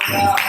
Bye.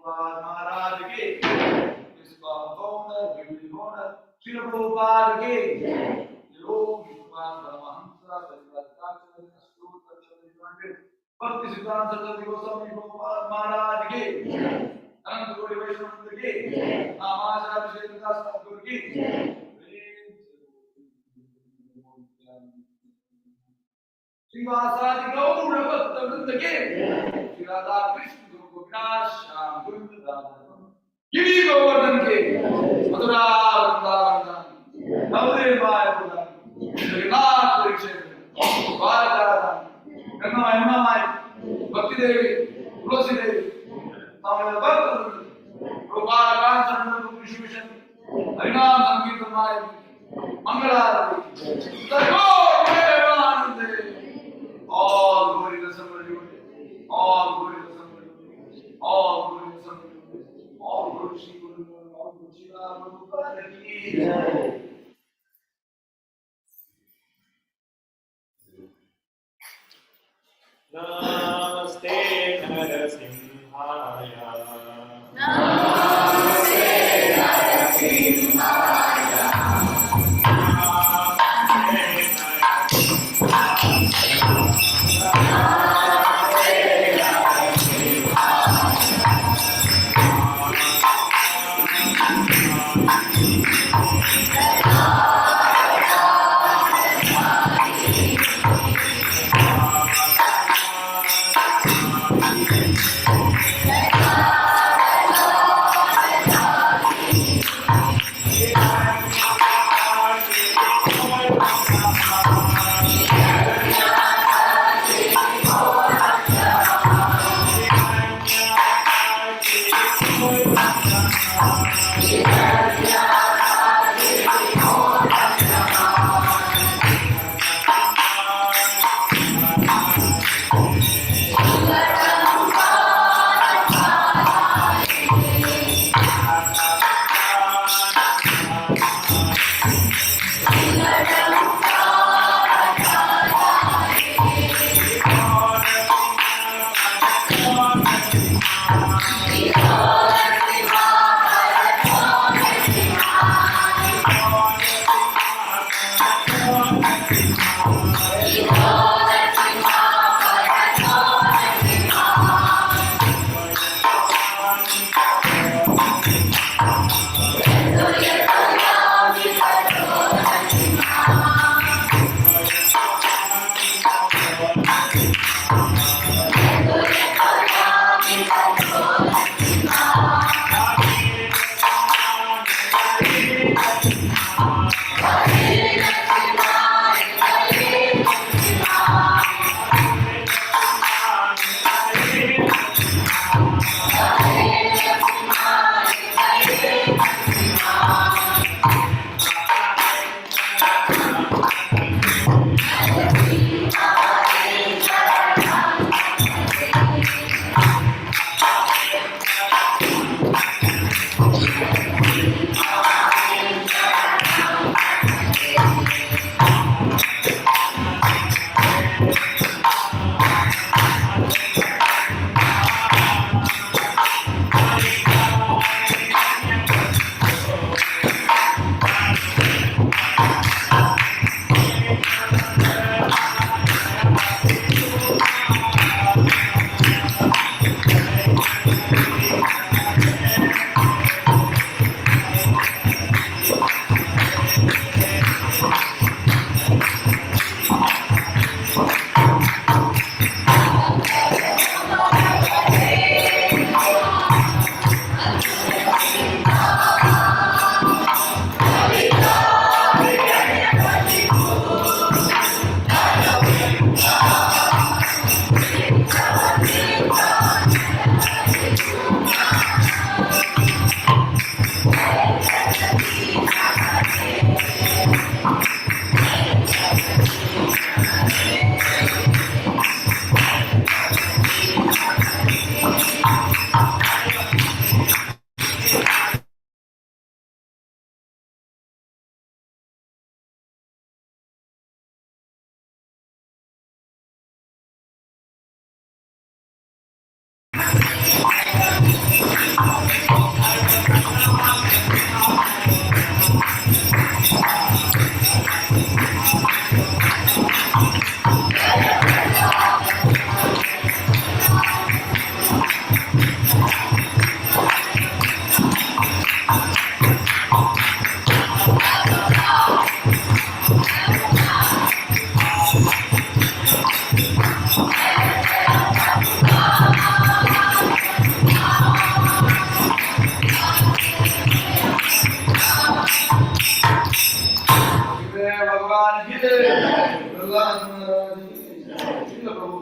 महाराज के इसका founder building owner Shri Prabhupada के लोग भक्ति सिद्धांत सरस्वती गोस्वामी महाराज के अनंत कोटि वैष्णव के महाराज विश्वदास ठाकुर की श्रीवासादि गौर भक्त वृंद के श्री राधा कृष्ण गुरु गोविंद श्याम कुंद गिरी गोवर्धन के मथुरा वृंदावन नवदे मायापुर जगन्नाथ परिक्षेत्र द्वारका गंगा यमुना माई भक्ति देवी तुलसी देवी तमिल भक्त गोपाल कांचन विश्वेशन हरिनाम संकीर्तन my मंगलारती all glory to somebody, all glory to somebody, all glory to somebody, all glory to Guru, all glory to Prabhupada ki jai. Namaste Narasimhaya. Namaste Narasimhaya.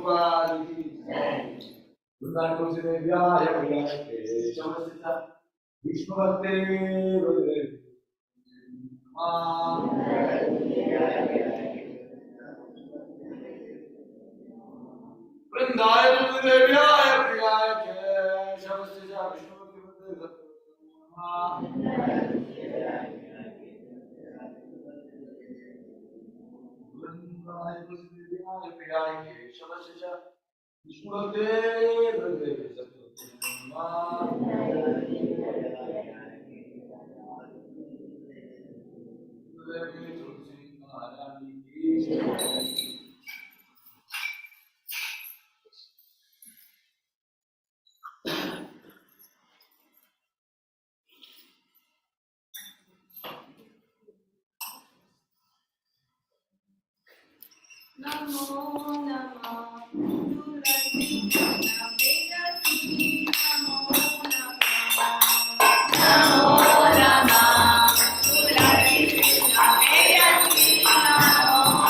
Prabhupada की जय। वृंदावन तुलसी देव्याय केशव सिद्धा विष्णु भक्ते वृंदावन तुलसी देव्याय केशव सिद्धा विष्णु भक्ते Namo Namo Tulasi Navegasi Namo Namo Namo Namo Tulasi Navegasi Namo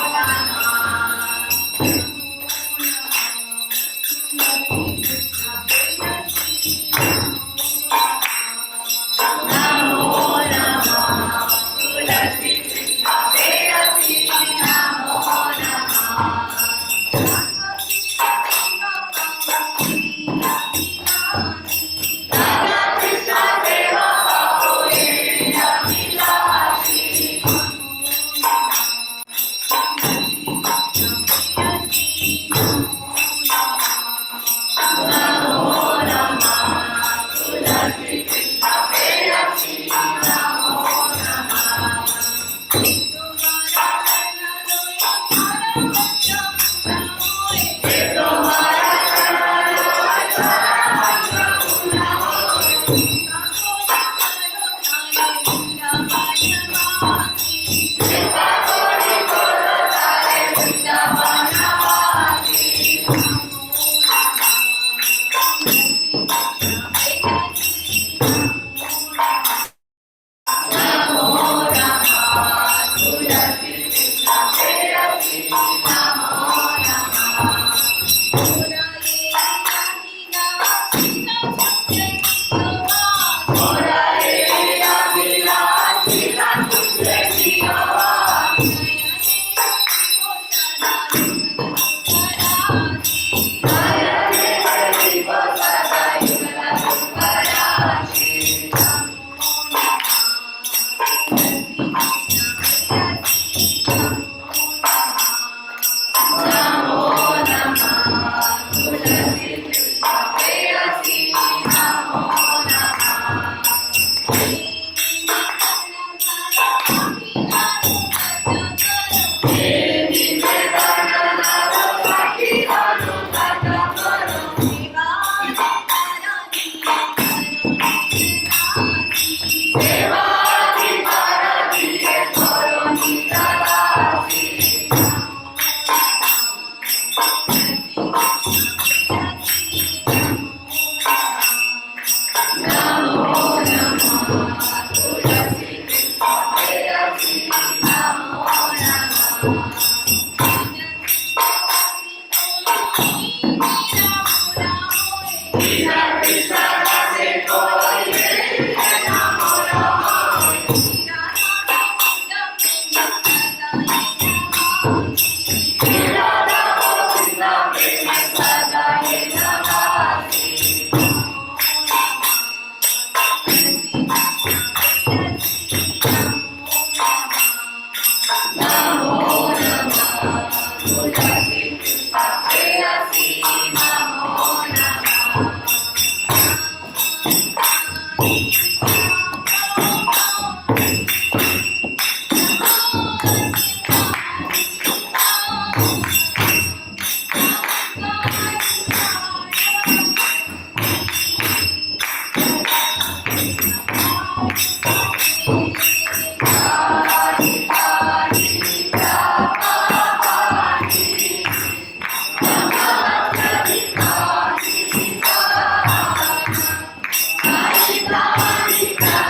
Bye.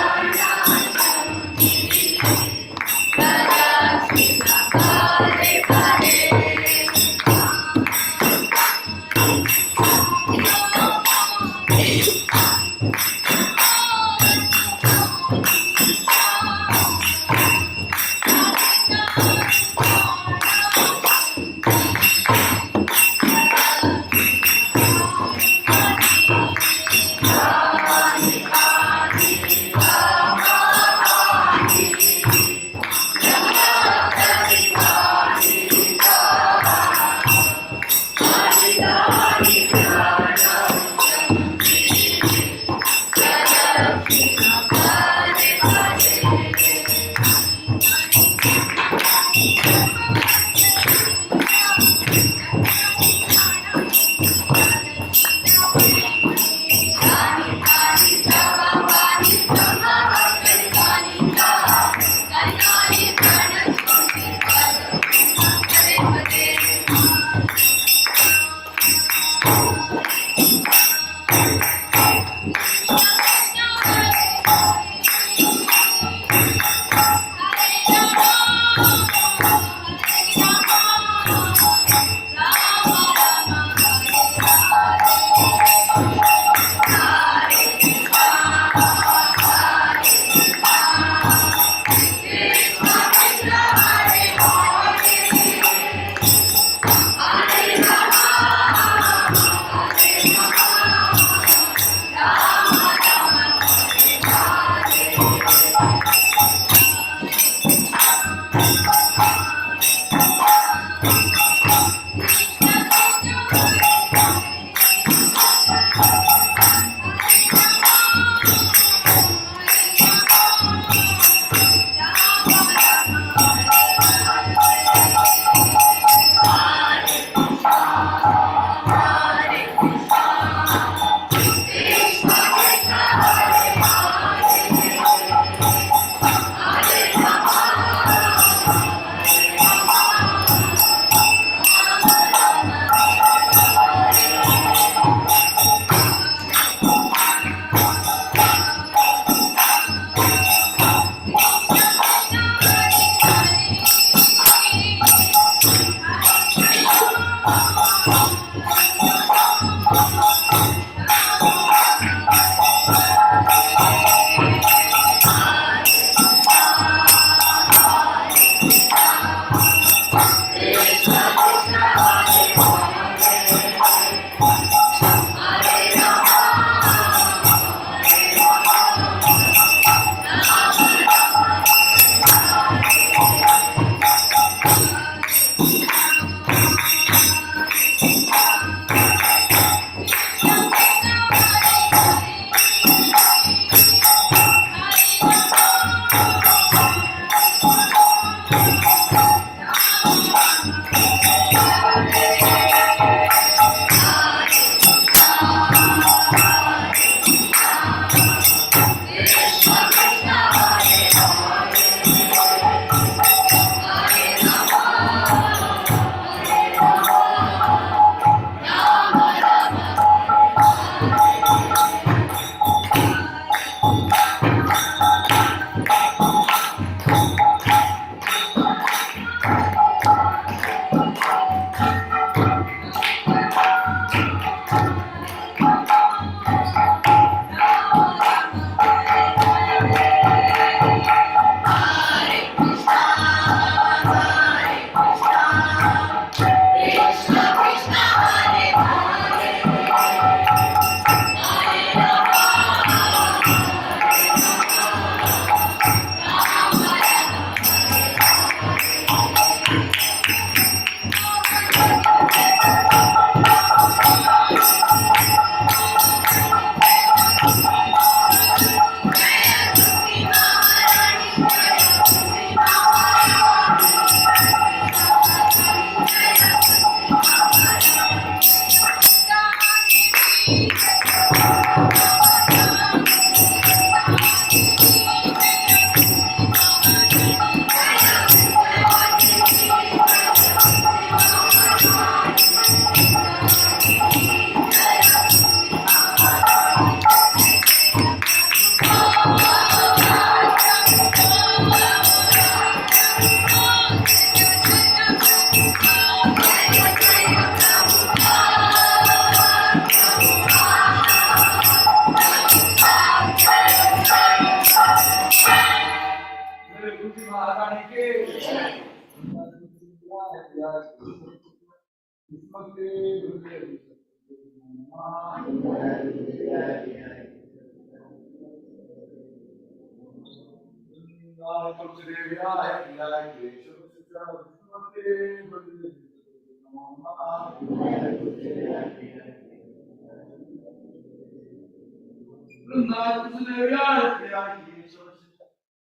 Vrindavan तुझे व्यार प्यार की सोच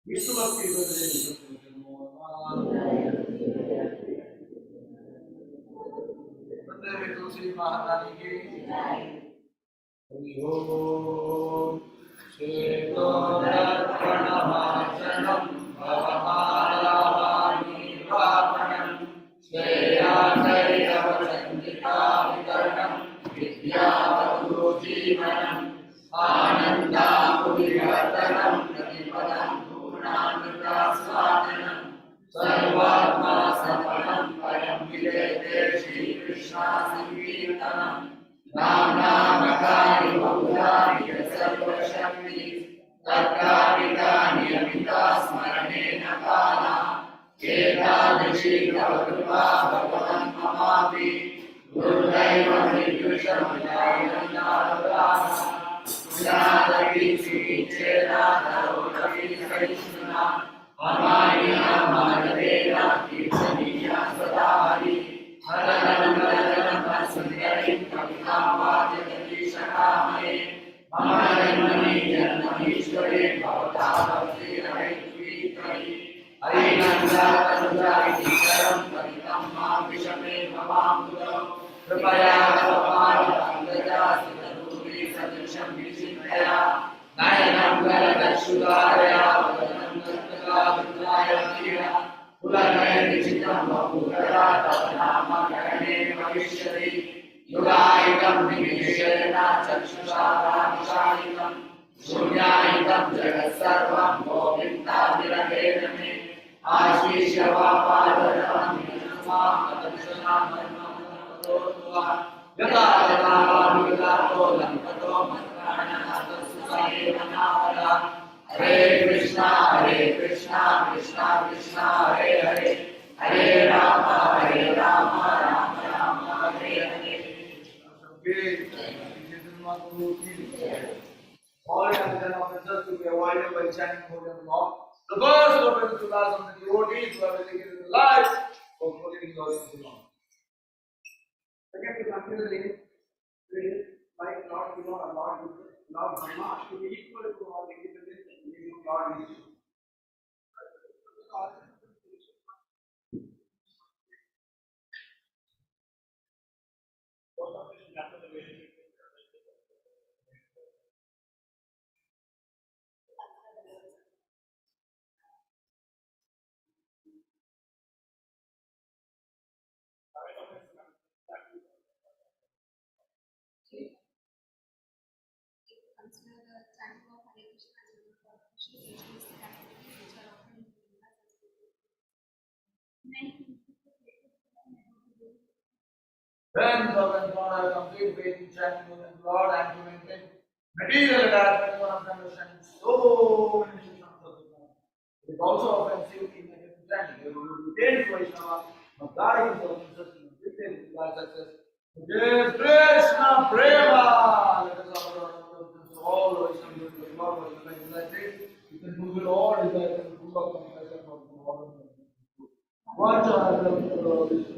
विश्व भक्ति बदले सब मोहन बंदे तुलसी महारानी की हरि ओम श्वेतो दर्पणमाचरणं भवमालावाणी वापणं श्रेयाकैरवचन्द्रिका वितरणं विद्यावतु जीवनम् आनन्दाकुविवर्तनं प्रतिपदं पूर्णामृतास्वादनं सर्वात्मा सफलं परं विजयते श्रीकृष्णा संकीर्तनं नाम्नामकानि बहुधानि सर्वशक्ति तत्कालिकानि अमिता स्मरणेन काला एतादृशी कृपा भगवन् ममापि गुरुदैवं विदुषमजायन्नादाना सुजातकी श्रीचेताधरो रवि सहिष्णुना अमानिया मानवेना कीर्तनीया सदा हरि हरनन्दनं सुन्दरीं कवितां वाचयति शकामये मम जन्मनि जन्मनीश्वरे भवता भक्तिरहैत्वीकरि हरिनन्दातनुजायितिकरं कवितं मां विषमे भवाम्बुधौ कृपया भवपादपङ्कजास्थितभूमि सदृशं विचिन्तया नयनं गलदक्षुदारया वदनं दत्तगावृताय धीरा कुलनयनिचितं बहुकरा तव नाम गणे भविष्यति युगायितं निमिषेण चक्षुषा रामशायितं शून्यायितं जगत्सर्वं गोविन्दाभिरहेण मे आशीष वापादनं मां तदर्शनां यदा यदा विगतो लम्पतो मत्प्राणः तत्सुसेव नापरा हरे Krishna Krishna Krishna Hare Hare Hare Ram Ram Ram Hare Hare all other offenses to be avoided by chanting holy Lord. The first offense to pass on the devotees who are dedicated to life for fulfilling the glory of the Lord. Second, we consider the like Lord Shiva and Lord Brahma to be equal to all the independent beings of Lord Vishnu. Consider the chanting of Hare Krishna as well for ritualistic activities which are often in Vrindavan as well. Then the Lord has complete faith in chanting holy Lord and to maintain material attachment for understanding so many instructions of the Lord. It is also offensive in negative chanting. They will retain Vaishnava, but guarding his offenses in detail with God's success. Jai Krishna Prema! Let us offer our offenses to all Vaishnavas to the Lord was like this. You can fulfill all desires and full of compassion for all of them. Watch our love for Vishnu.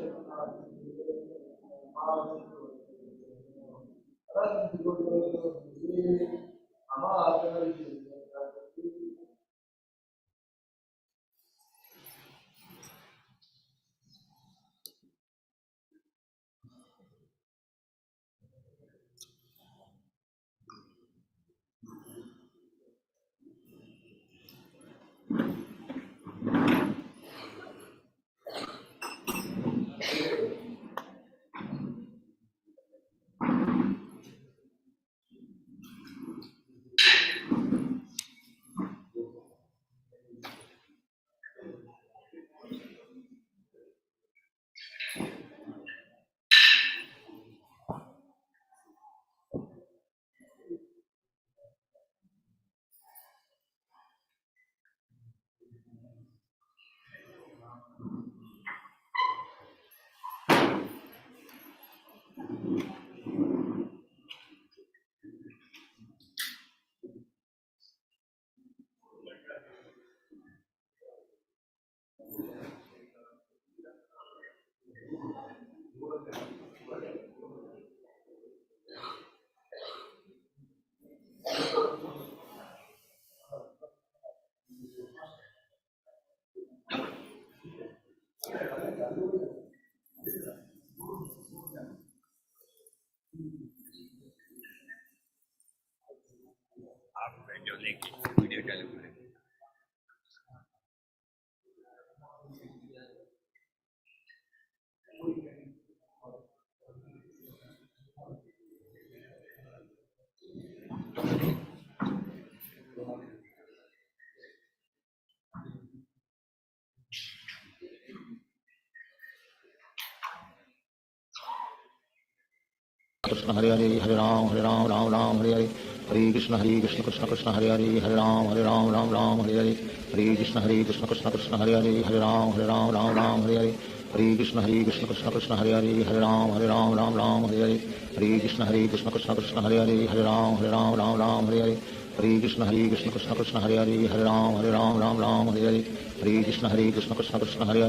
Krishna Hare Hare Hare Ram Ram Ram Hare Hare Hare Krishna Krishna Krishna Hare Hare Hare Ram Ram Hare Hare Hare Krishna Krishna Krishna Hare Hare Hare Ram Ram Hare Hare Hare Krishna Krishna Krishna Hare Hare Hare Ram Ram Hare Hare Hare Krishna Krishna Krishna Hare Hare Hare Ram Ram Hare Hare Hare Krishna Krishna Krishna Hare Hare Hare Ram Ram Hare Hare Hare Krishna Krishna Krishna Hare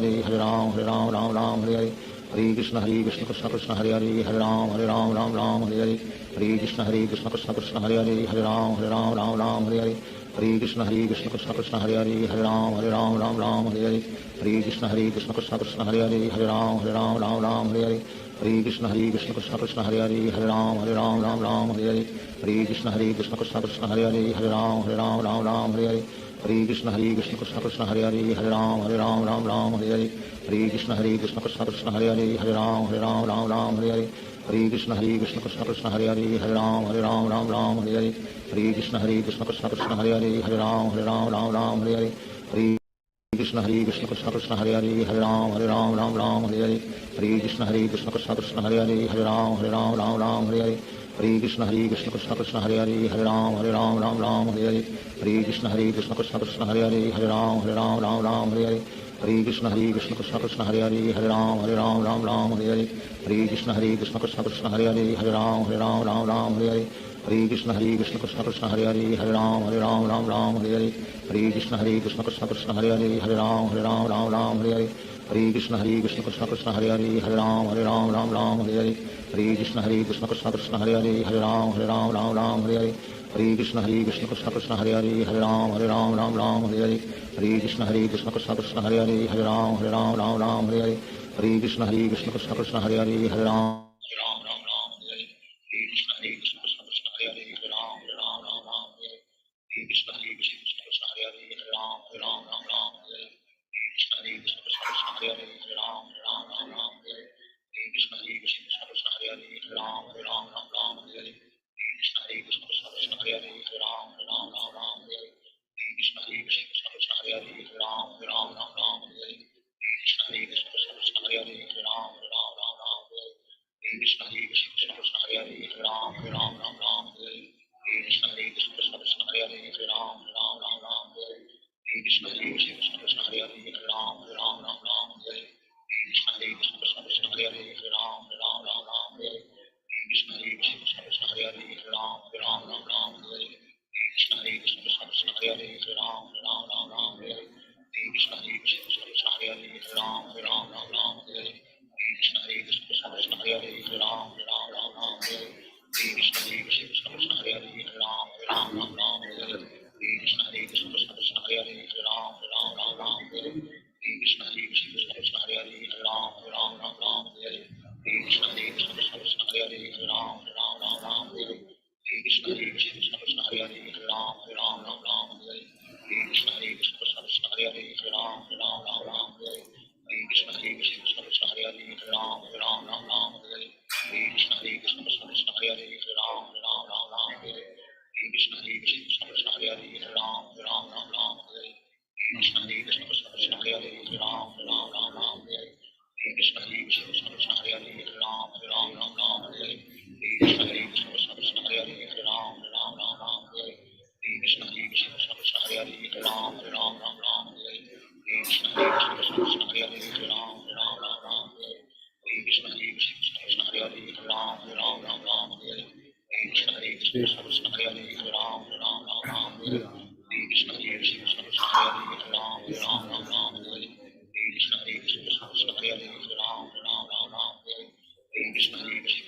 Hare Hare Ram Ram Hare Hare Hare Krishna Krishna Krishna Hare Hare Hare Ram Ram Hare Hare Hare Krishna Krishna Krishna Hare Hare Hare Ram Ram Hare Hare Hare Krishna Krishna Krishna Hare Hare Hare Ram Ram Hare Hare Hare Krishna Krishna Krishna Hare Hare Hare Ram Ram Hare Hare Hare Krishna Krishna Krishna Hare Hare Hare Ram Ram Hare Hare Hare Krishna Krishna Krishna Hare Hare Hare Ram Ram Hare Hare Hare Krishna Krishna Krishna Hare Hare Hare Ram Ram Hare Hare Hare Krishna Krishna Krishna Hare Hare Hare Ram Ram Hare Hare Hare Krishna Krishna Krishna Hare Hare Hare Ram Ram Hare Hare Hare Krishna Krishna Krishna Hare Hare Hare Ram Ram Hare Hare Hare Krishna Krishna Krishna Hare Hare Hare Ram Hare Hare Hare Krishna Krishna Krishna Hare Hare Hare Ram Hare Hare Hare Krishna Krishna Krishna Hare Hare Hare Ram Hare Hare Hare Krishna Krishna Krishna Hare Hare Hare Ram Hare Hare Hare Krishna Krishna Krishna Hare Hare Hare Ram Hare Hare Hare Krishna Krishna Krishna Hare Hare Hare Ram Hare Hare Hare Krishna Krishna Krishna Hare Hare Hare Ram Hare Hare Hare Krishna Krishna Krishna Hare Hare Hare Ram Hare Hare Hare Krishna Krishna Krishna Hare Hare Hare Ram Hare Hare Hare Krishna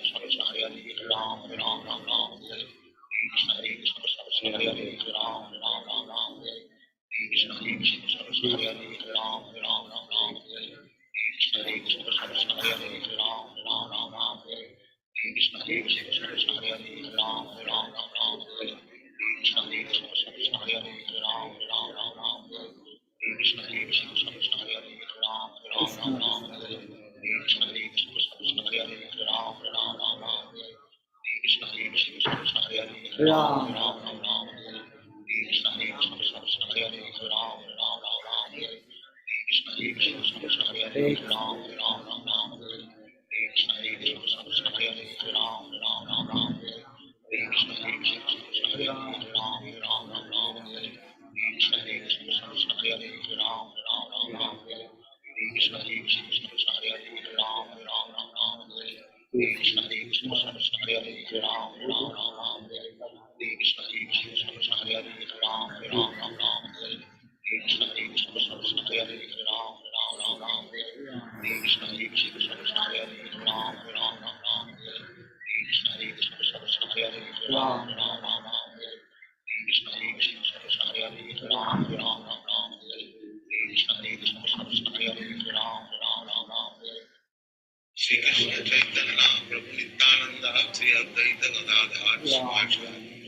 Krishna Krishna Hare Hare Hare Ram Hare Hare Hare Krishna Krishna Krishna Hare Hare Hare Ram Hare Hare Hare Krishna Krishna Krishna Hare Hare Hare Ram Hare Hare Hare Krishna Krishna Krishna Hare Hare Hare Ram Krishna Ram. Shri Krishna Chaitanya Prabhu Nityanand Shri Advaita Gadadhar Shivacharya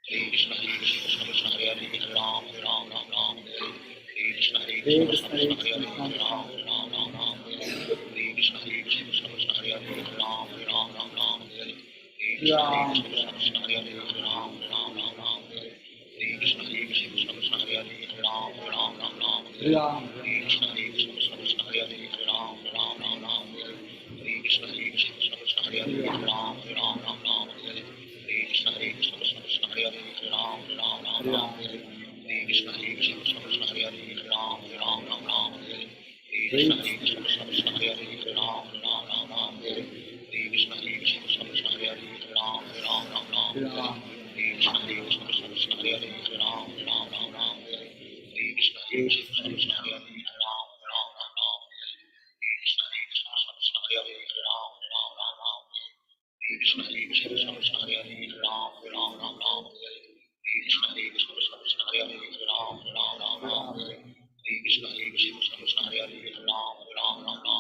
Hare Krishna, Hare Krishna, Krishna Hare Hare, Hare Ram, Ram Ram, Hare Krishna, Hare Krishna, Hare Krishna, Ram Ram, Hare Krishna, Hare Krishna, Krishna Hare Hare, Hare Ram, Ram, Hare Krishna, Hare Krishna, Krishna Hare Hare, Hare Ram, Hare Krishna, Hare Krishna, Krishna Hare Hare, Hare Ram, Hare Krishna, Hare Krishna, Krishna Hare Hare, Hare Ram, Hare Krishna, Hare Krishna, Krishna Hare Hare, Hare Ram, Hare Krishna, Hare Krishna, Krishna Hare Hare, Hare Ram, Hare Krishna, Hare Krishna, Krishna Hare Hare, Hare Ram, Hare Krishna, Hare Krishna, Krishna Hare Hare, Hare Ram, Hare Krishna, Hare Krishna, Krishna Hare Hare, Hare Ram, Hare Krishna, Hare Krishna, Krishna Hare Hare, Hare Ram, Hare Krishna, Hare Krishna, Krishna Hare Hare, Hare Ram, Krishna, Hare Krishna, Krishna Hare Hare, Hare Ram, Krishna, Hare Krishna, Krishna Hare Hare, Hare Ram, Krishna, Hare Krishna, Krishna Hare Hare, Hare Ram, Krishna, Hare Krishna, Krishna Hare Hare, Hare Ram, Krishna, Hare Krishna, Krishna Hare Hare, Hare Ram, Krishna, Hare Krishna, Krishna Hare Hare, Hare Ram, Krishna, Hare Krishna, Krishna Hare Hare, Hare Ram, Krishna, Hare Krishna, Krishna Hare Hare, Hare Ram, Krishna, Hare Krishna, Krishna Hare Hare, Hare Ram, Krishna, Hare Krishna, Krishna Hare Hare, Hare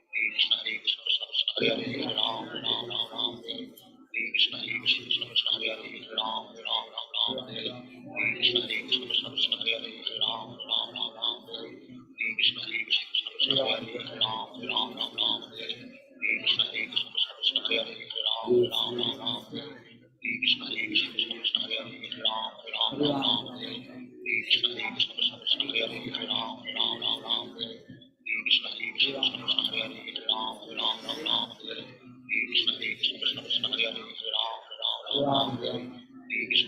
Ram, Krishna, Hare Krishna, Krishna Hare Hare, Hare Ram, Krishna, Hare Krishna, Krishna Hare Hare, Hare Ram, Krishna, Hare Krishna, Krishna Hare Hare, Hare Ram, Krishna, Hare Krishna, Krishna Hare Hare, Hare Ram, Krishna, Hare Krishna, Krishna Hare Hare, Hare Ram, Krishna, Hare Krishna, Krishna Hare Hare, Hare Ram, Krishna, Hare Krishna, Krishna Hare Hare, Hare Ram, Krishna, Hare Krishna, Krishna Hare Hare, Hare Ram, Krishna, Hare Krishna, Krishna Hare Hare, Hare Ram, Krishna,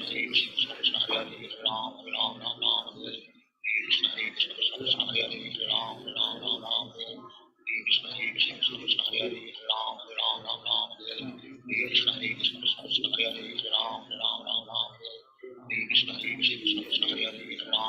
Hare Krishna, Krishna Hare Hare, Hare Ram, Krishna, Hare Krishna, Krishna Hare Hare, Hare Ram, Krishna, Hare Krishna, Krishna Hare Hare, Hare Ram, Krishna, Hare Krishna, Krishna Hare Hare, Hare Ram, Krishna, Hare Krishna, Krishna Hare Hare, Hare Ram, Krishna, Hare Krishna, Krishna Hare Hare, Hare Ram, Krishna, Hare Krishna, Krishna Hare Hare, Hare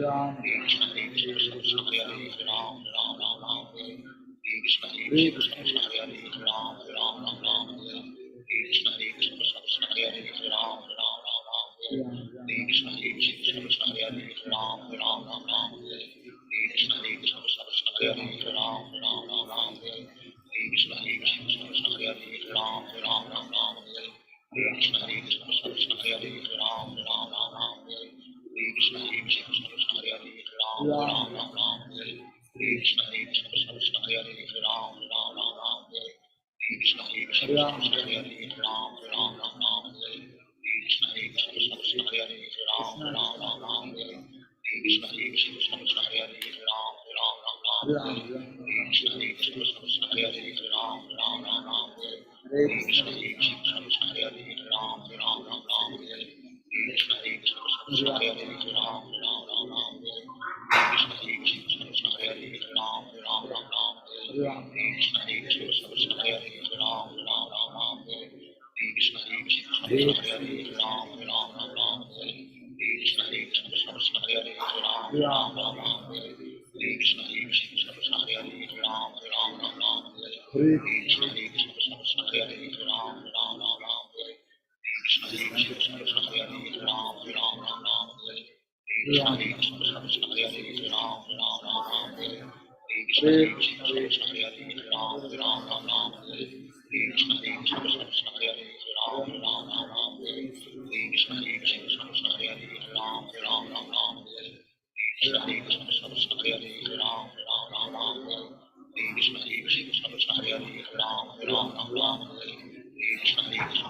Ram, Krishna, Hare Krishna, Krishna Hare Hare, Hare Ram, Krishna, Hare Krishna, Krishna Hare Hare, Hare Ram, Krishna, Hare Krishna, Krishna Hare Hare, Hare Ram, Krishna, Hare Krishna, Krishna Hare Hare, Hare Ram, Krishna, Hare Krishna, Krishna Hare Hare, Hare Ram, Krishna, Hare Krishna, Krishna Hare Hare, Hare Ram, Krishna, Hare Krishna, Krishna Hare Hare, Hare Ram, Krishna, Hare Krishna, Krishna Hare Hare, Hare Ram, Krishna, Hare Krishna, Krishna Hare Hare, Hare Ram, Krishna, Hare Krishna, Krishna Hare Hare, Hare Ram, Krishna, Hare Krishna, Krishna Hare Hare, Hare Ram, Krishna, Hare Krishna, Krishna Hare Hare, Hare Ram, Krishna, Hare Krishna, Krishna Hare Hare, Hare Ram, Krishna, Hare Krishna, Krishna Hare Hare, Hare Ram, Krishna, Hare Krishna, Krishna Hare Hare, Hare Ram, Krishna, Hare Krishna, Krishna Hare Hare, Hare Ram, Krishna, Hare Krishna, Krishna Hare Hare, Hare Ram, Krishna, Hare Krishna, Krishna Hare Hare, Hare Ram, Krishna, Hare Krishna, Krishna Hare Hare, Hare Ram, Krishna, Hare Krishna, Krishna Hare Hare, Hare Ram, Krishna, Hare Krishna,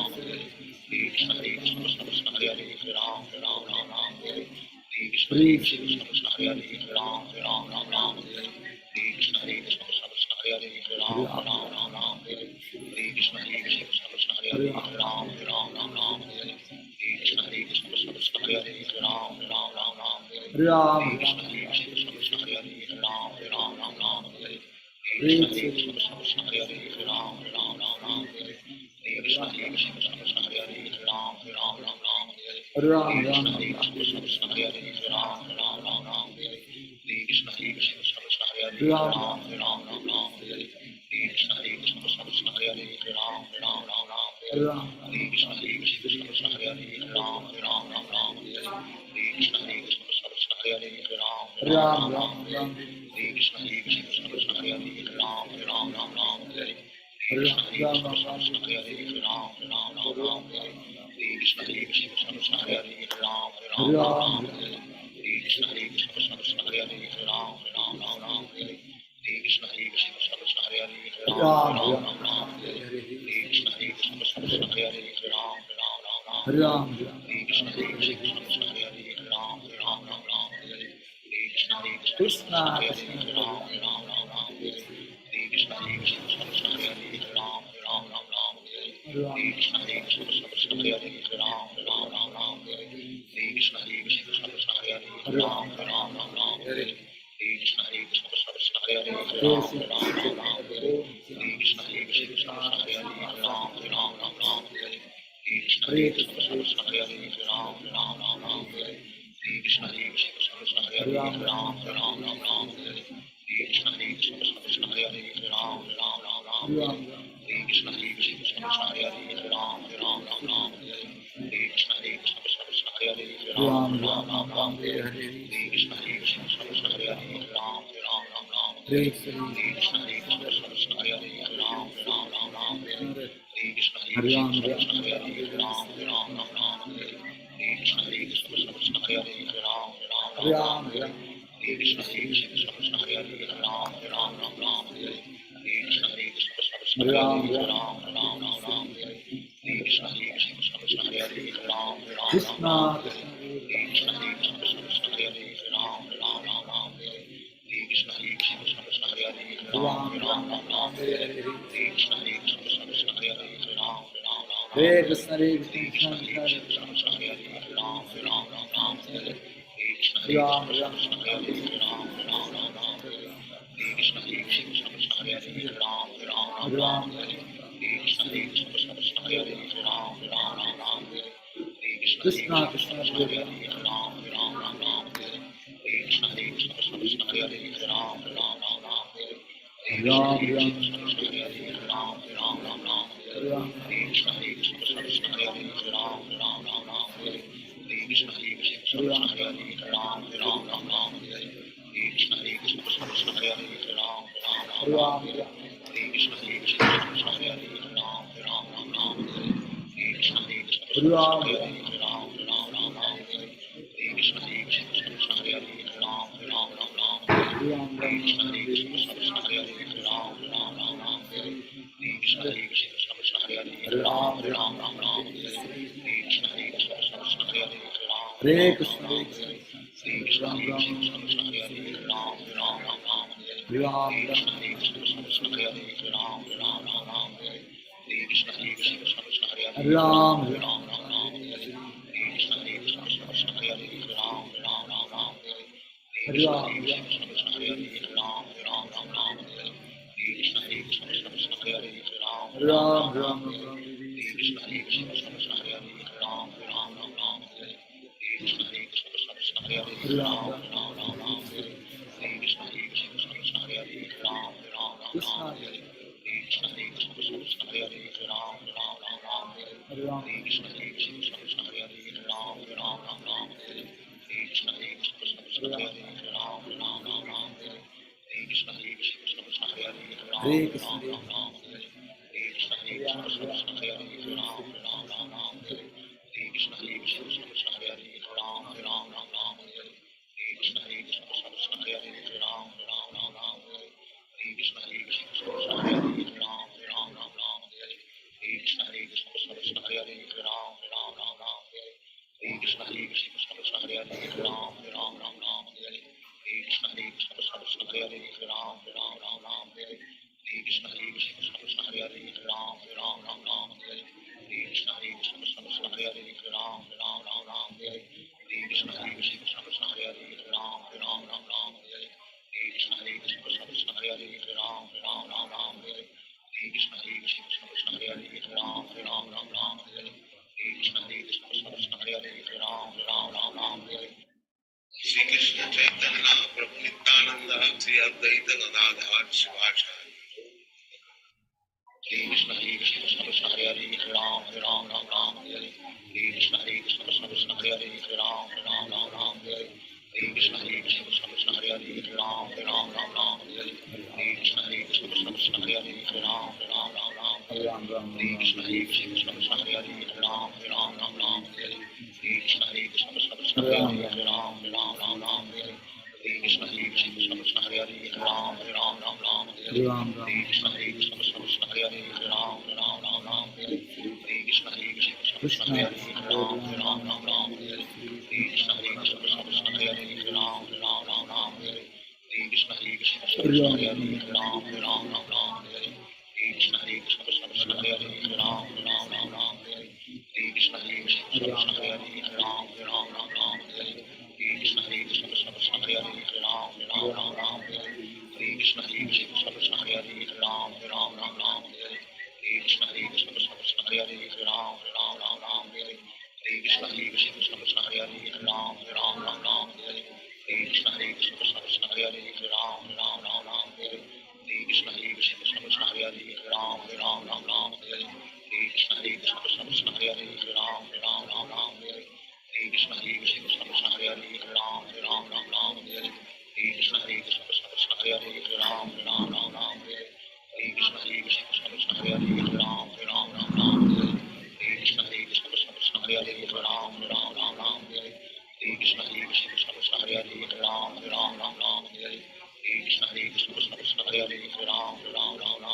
Krishna Hare Krishna Krishna Krishna Hare Hare Hare Ram Ram Ram Ram Hare Hare Hare Krishna Krishna Hare Krishna Ram Ram Ram Ram Hare Hare Krishna Hare Krishna Krishna Krishna Hare Hare Hare Ram Ram Ram Ram Hare Hare Krishna Hare Krishna Krishna Krishna Hare Hare Hare Ram Ram Ram Ram Hare Hare Krishna Hare Krishna Krishna Krishna Hare Hare Hare Ram Ram Ram Ram Hare Hare Krishna Hare Krishna Krishna Krishna Hare Hare Hare Ram Ram Ram Ram Hare Krishna Hare Krishna Krishna Krishna Hare Hare Hare Ram Ram Ram Ram Hare Krishna Hare Krishna Krishna Krishna Hare Hare Hare Ram Ram Ram Ram Hare Krishna Hare Krishna Krishna Krishna Hare Hare Hare Ram Ram Ram Ram Hare Krishna Hare Krishna Krishna Krishna Hare Hare Hare Ram Ram Ram Ram Hare Krishna Hare Krishna Krishna Krishna Hare Hare Hare Ram Ram Ram Ram Hare Krishna Hare Krishna Krishna Krishna Hare Hare Hare Ram Ram Ram Ram Hare Krishna Hare Krishna Krishna Krishna Hare Hare Hare Ram Ram Ram Ram Hare Krishna Hare Krishna Krishna Krishna Hare Hare Hare Ram Ram Ram Ram Hare Krishna Hare Krishna Krishna Krishna Hare Hare Hare Ram Ram Ram Ram Hare Krishna Hare Krishna Krishna Krishna Hare Hare Hare Ram Ram Ram Ram Hare Krishna Hare Krishna Krishna Krishna Hare Hare Hare Ram Ram Ram Ram Hare Krishna Hare Krishna Krishna Krishna Hare Hare Hare Ram Ram Ram Ram Hare Krishna Hare Krishna Krishna Krishna Hare Hare Hare Ram Ram Ram Ram Hare Krishna Hare Krishna Krishna Krishna Hare Hare Hare Ram Ram Ram Ram Hare Krishna Hare Krishna Krishna Hare Hare Hare Ram Ram Ram Ram Hare Krishna Hare Krishna Krishna Krishna Hare Hare Hare Ram Ram Ram Ram Hare Krishna Hare Krishna Krishna Krishna Hare Hare Hare Ram Ram Ram Ram Hare Krishna Hare Krishna Krishna Krishna Hare Hare Hare Ram Ram Ram Ram Hare Krishna Hare Krishna Krishna Krishna Hare Hare Hare Ram Ram Ram Ram Hare Krishna Hare Krishna Krishna Krishna Hare Hare Hare Ram Ram Ram Ram Hare Krishna Hare Krishna Krishna Krishna Hare Hare Hare Ram Ram Ram Ram Hare Krishna Hare Krishna Krishna Krishna Hare Hare Hare Ram Ram Ram Ram Hare Krishna Hare Krishna Krishna Krishna Hare Hare Hare Ram Ram Ram Ram Hare Krishna Hare Krishna Krishna Krishna Hare Hare Hare Ram Ram Ram Ram Hare Krishna Hare Krishna Krishna Krishna Hare Hare Hare Ram Ram Ram Ram Hare Krishna Hare Krishna Krishna Krishna Hare Hare Hare Ram Ram Ram Ram Hare Krishna Hare Krishna Krishna Krishna Hare Hare Hare Ram Ram Ram Ram Hare Krishna Hare Krishna Krishna Krishna Hare Hare Hare Ram Ram Ram Ram Hare Krishna Hare Krishna Krishna Krishna Hare Hare Hare Ram Ram Ram Ram Hare Krishna Hare Krishna Krishna Krishna Hare Hare Hare Ram Ram Ram Ram Hare Krishna Hare Krishna Krishna Krishna Hare Hare Hare Ram Ram Ram Ram Hare Krishna Hare Krishna Krishna Krishna Hare Hare Hare Ram Ram Ram Ram Hare Krishna Hare Krishna Krishna Krishna Hare Hare Hare Ram Ram Ram Ram Hare Krishna Hare Krishna Krishna Krishna Hare Hare Hare Ram Ram Ram Ram Hare Krishna Hare Krishna Krishna Krishna Hare Hare Hare Ram Ram Ram Ram Hare Krishna Hare Krishna Krishna Krishna Hare Hare Hare Ram Ram Ram Ram Hare Krishna Hare Krishna Krishna Krishna Hare Hare Hare Ram Ram Ram Ram Hare Krishna Hare Krishna Krishna Krishna Hare Hare Hare Ram Ram Ram Ram Hare Krishna Hare Krishna Krishna Krishna Hare Hare Hare Ram Ram Ram Ram Hare Krishna Hare Krishna Krishna Krishna Hare Hare Hare Ram Ram Ram Ram Hare Krishna Hare Krishna Krishna Krishna Hare Hare Hare Ram Ram Ram Ram Hare Krishna Hare Krishna Krishna Krishna Hare Hare Hare Ram Ram Ram Ram Hare Krishna Hare Krishna Krishna Krishna Hare Hare Hare Ram Ram Ram Ram Hare Krishna Hare Krishna Krishna Krishna Hare Hare Hare Ram Ram Ram Ram Hare Krishna Hare Krishna Krishna Krishna Hare Hare Hare Ram Ram Ram Ram Hare Krishna Hare Krishna Krishna Krishna Hare Hare Hare Ram Ram Ram Ram Hare Krishna Hare Krishna Krishna Krishna Hare Hare Hare Ram Ram Ram Ram Hare Krishna Hare Krishna Krishna Krishna Hare Hare Hare Ram Ram Ram Ram Hare Krishna Hare Krishna Krishna Krishna Hare Hare Hare Ram Ram Ram Ram Hare Krishna Hare Krishna Krishna Krishna Hare Hare Hare Ram Ram Ram Ram Hare Krishna Hare Krishna Krishna Krishna Hare Hare Hare Ram Ram Ram Ram Hare Krishna Hare Krishna Krishna Krishna Hare Hare Hare Ram Ram Ram Ram Hare Krishna Hare Krishna Krishna Krishna Hare Hare Hare Ram Ram Ram Ram Hare Krishna Hare Krishna Krishna Krishna Hare Hare Hare Ram Ram Ram Ram Hare Krishna Hare Krishna Krishna Krishna Hare Hare Hare Ram Ram Ram Ram Hare Krishna Hare Krishna Krishna Krishna Hare Hare Hare Ram Ram Ram Ram Hare Krishna Hare Krishna Krishna Krishna Hare Hare Hare Ram Ram Ram Ram Hare Krishna Hare Krishna Krishna Krishna Hare Hare Hare Ram Ram Ram Ram Hare Krishna Hare Krishna Krishna Krishna Hare Hare Hare Ram Ram Ram Ram Hare Krishna Hare Krishna Krishna Krishna Hare Hare Hare Ram Ram Ram Ram Hare Krishna Hare Krishna Krishna Krishna Hare Hare Hare Ram Ram Ram Ram Hare Krishna Hare Krishna Krishna Krishna Hare Hare Hare Ram Ram Ram Ram Hare Krishna Hare Krishna Krishna Krishna Hare Hare Hare Ram Ram Ram Ram Hare Krishna Hare Krishna Krishna Krishna Hare Hare Hare Ram Ram Ram Ram Hare Krishna Hare Krishna Krishna Krishna Hare Hare Hare Ram Ram Ram Ram Hare Krishna Hare Krishna Krishna Krishna Hare Hare Hare Ram Ram Ram Ram Hare Krishna Hare Krishna Krishna Krishna Hare Hare Hare Ram Ram Ram Ram Hare Krishna Hare Krishna Krishna Krishna Hare Hare Hare Ram Ram Ram Ram Hare Krishna Hare Krishna Krishna Krishna Hare Hare Hare Ram Ram Ram Ram Hare Krishna Hare Krishna Krishna Krishna Hare Hare Hare Ram Ram Ram Ram Hare Krishna Krishna Krishna Hare Hare Hare Ram Hare Ram Ram Ram Hare Hare Hare Krishna Krishna Krishna Hare Hare Hare Ram Hare Ram Ram Ram Hare Hare Hare Krishna Krishna Krishna Hare Hare Hare Ram Hare Ram Ram Ram Hare Hare Hare Krishna Krishna Krishna Hare Hare Hare Ram Hare Ram Ram Ram Hare Hare Hare Krishna Krishna Krishna Hare Hare Hare Ram Hare Ram Ram Ram Hare Hare Shri Krishna Chaitanya Prabhu Nityanand Shri Advaita Gadadhar Shivacharya Hare Krishna Krishna Krishna Hare Hare Hare Ram Hare Ram Ram Ram Hare Hare Hare Krishna Krishna Krishna Krishna Hare Hare Hare Ram Hare Ram Ram Ram Hare Hare Hare Krishna Krishna Krishna Krishna Hare Hare Hare Ram Hare Ram Ram Ram Hare Hare Hare Krishna Krishna Krishna Krishna Hare Hare Hare Ram Hare Ram Ram Ram Hare Hare Hare Krishna Krishna Krishna Krishna Hare Hare Hare Ram Hare Ram Ram Ram Hare Hare Hare Krishna Krishna Krishna Krishna Hare Hare Hare Ram Hare Ram Ram Ram Hare Hare Hare Krishna Krishna Krishna Krishna Hare Hare Hare Ram Hare Ram Ram Ram Hare Hare Hare Krishna Krishna Krishna Krishna Hare Hare Hare Ram Hare Ram Ram Ram Hare Hare Hare Krishna Krishna Krishna Hare Hare Hare Ram Hare Ram Ram Ram Hare Hare Hare Krishna Krishna Krishna Krishna Hare Hare Hare Ram Hare Ram Ram Ram Hare Hare Hare Krishna Krishna Krishna Krishna Hare Hare Hare Ram Hare Ram Ram Ram Hare Hare Hare Krishna Krishna Krishna Krishna Hare Hare Hare Ram Hare Ram Ram Ram Hare Hare Hare Krishna Krishna Krishna Krishna Hare Hare Hare Ram Hare Ram Ram Ram Hare Hare Hare Krishna Krishna Krishna Krishna Hare Hare Hare Ram Hare Ram Ram Ram Hare Hare Hare Krishna Krishna Krishna Krishna Hare Hare Hare Ram Hare Ram Ram Ram Hare Hare Hare Krishna Krishna Krishna Krishna Hare Hare Hare Ram Hare Ram Ram Ram Hare Hare Hare Krishna Krishna Krishna Krishna Hare Hare Hare Ram Hare Ram Ram Ram Hare Hare Hare Krishna Krishna Krishna Krishna Hare Hare Hare Ram Hare Ram Ram Ram Hare Hare Hare Krishna Krishna Krishna Krishna Hare Hare Hare Ram Hare Ram Ram Ram Hare Hare Hare Krishna Krishna Krishna Krishna Hare Hare Hare Ram Hare Ram Ram Ram Hare Hare Hare Krishna Krishna Krishna Krishna Hare Hare Hare Ram Hare Ram Ram Ram Hare Hare Hare Krishna Krishna Krishna Krishna Hare Hare Hare Ram Hare Ram Ram Ram Hare Hare Hare Krishna Krishna Krishna Krishna Hare Hare Hare Ram Hare Ram Ram Ram Hare Hare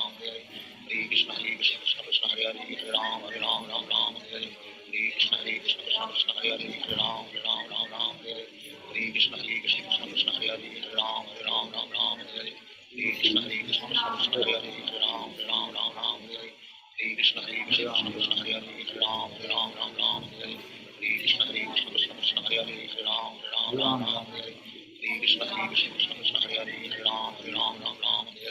Hare Krishna Krishna Krishna Krishna Hare Hare Hare Ram Hare Ram Ram Ram Hare Hare Hare Krishna Krishna Krishna Krishna Hare Hare Hare Ram Hare Ram Ram Ram Hare Hare Hare Krishna Krishna Krishna Krishna Hare Hare Hare Ram Hare Ram Ram Ram Hare Hare Hare Krishna Krishna Krishna Krishna Hare Hare Hare Ram Hare Ram Ram Ram Hare Hare Hare Krishna Krishna Krishna Krishna Hare Hare Hare Ram Hare Ram Ram Ram Hare Hare Hare Krishna Krishna Krishna Krishna Hare Hare Hare Ram Hare Ram Ram Ram Hare Hare Hare Krishna Krishna Krishna Krishna Hare Hare Hare Ram Hare Ram Ram Ram Hare Hare Hare Krishna Krishna Krishna Krishna Hare Hare Hare Ram Hare Ram Ram Ram Hare Hare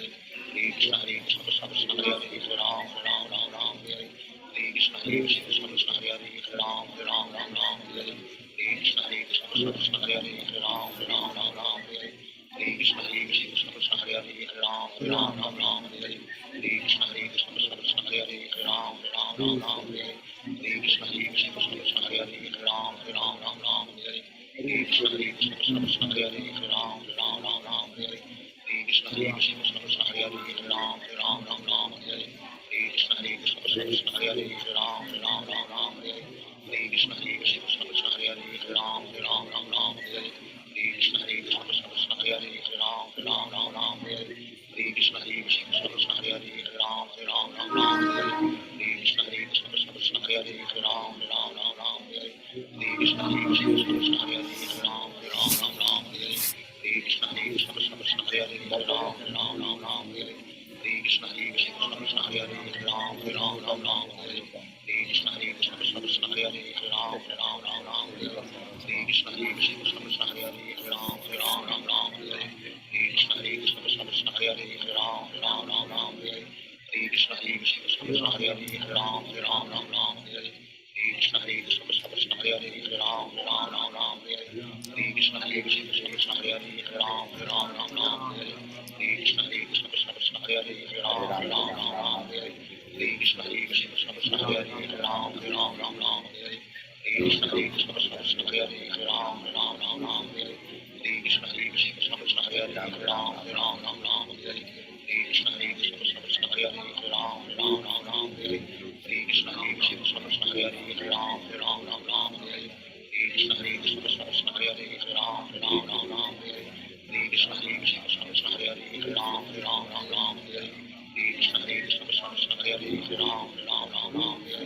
Hare Krishna Krishna Krishna Krishna Hare Hare Hare Ram Hare Ram Ram Ram Hare Hare Hare Krishna Krishna Krishna Krishna Hare Hare Hare Ram Hare Ram Ram Ram Hare Hare Hare Krishna Krishna Krishna Krishna Hare Hare Hare Ram Hare Ram Ram Ram Hare Hare Hare Krishna Krishna Krishna Krishna Hare Hare Hare Ram Hare Ram Ram Ram Hare Hare Hare Krishna Krishna Krishna Krishna Hare Hare Hare Ram Hare Ram Ram Ram Hare Hare Hare Krishna Krishna Krishna Krishna Hare Hare Hare Ram Hare Ram Ram Ram Hare Hare Hare Krishna Krishna Krishna Krishna Hare Hare Hare Ram Hare Ram Ram Ram Hare Hare Hare Krishna Krishna Krishna Krishna Hare Hare Hare Ram Hare Ram Ram Ram Hare Hare Hare Krishna Krishna Krishna Krishna Hare Hare Hare Ram Hare Ram Ram Ram Hare Hare Hare Krishna Krishna Krishna Krishna Hare Hare Hare Ram Hare Ram Ram Ram Hare Hare Hare Krishna Krishna Krishna Krishna Hare Hare Hare Ram Hare Ram Ram Ram Hare Hare Hare Krishna Krishna Krishna Krishna Hare Hare Hare Ram Hare Ram Ram Ram Hare Hare Hare Krishna Krishna Krishna Krishna Hare Hare Hare Ram Hare Ram Ram Ram Hare Hare Hare Krishna Krishna Krishna Krishna Hare Hare Hare Ram Hare Ram Ram Ram Hare Hare Hare Krishna Krishna Krishna Krishna Hare Hare Hare Ram Hare Ram Ram Ram Hare Hare Hare Krishna Krishna Krishna Krishna Hare Hare Hare Ram Hare Ram Ram Ram Hare Hare Hare Krishna Krishna Krishna Krishna Hare Hare Hare Ram Hare Ram Ram Ram Hare Hare Hare Krishna Krishna Krishna Krishna Hare Hare Hare Ram Hare Ram Ram Ram Hare Hare Hare Krishna Krishna Krishna Krishna Hare Hare Hare Ram Hare Ram Ram Ram Hare Hare Hare Krishna Krishna Krishna Krishna Hare Hare Hare Ram Hare Ram Ram Ram Hare Hare Hare Krishna Krishna Krishna Krishna Hare Hare Hare Ram Hare Ram Ram Ram Hare Hare Hare Krishna Krishna Krishna Krishna Hare Hare Hare Ram Hare Ram Ram Ram Hare Hare Hare Krishna Krishna Krishna Krishna Hare Hare Hare Ram Hare Ram Ram Ram Hare Hare Hare Krishna Krishna Krishna Krishna Hare Hare Hare Ram Hare Ram Ram Ram Hare Hare Hare Krishna Krishna Krishna Krishna Hare Hare Hare Ram Hare Ram Ram Ram Hare Hare Hare Krishna Krishna Krishna Krishna Hare Hare Hare Ram Hare Ram Ram Ram Hare Hare Hare Krishna Krishna Krishna Krishna Hare Hare Hare Ram Hare Ram Ram Ram Hare Hare Hare Krishna Krishna Krishna Krishna Hare Hare Hare Ram Hare Ram Ram Ram Hare Hare Hare Krishna Krishna Krishna Krishna Hare Hare Hare Ram Hare Ram Ram Ram Hare Hare Hare Krishna Krishna Krishna Krishna Hare Hare Hare Ram Hare Ram Ram Ram Hare Hare Hare Krishna Krishna Krishna Krishna Hare Hare Hare Ram Hare Ram Ram Ram Hare Hare Hare Krishna Krishna Krishna Krishna Hare Hare Hare Ram Hare Ram Ram Ram Hare Hare Hare Krishna Krishna Krishna Krishna Hare Hare Hare Ram Hare Ram Ram Ram Hare Hare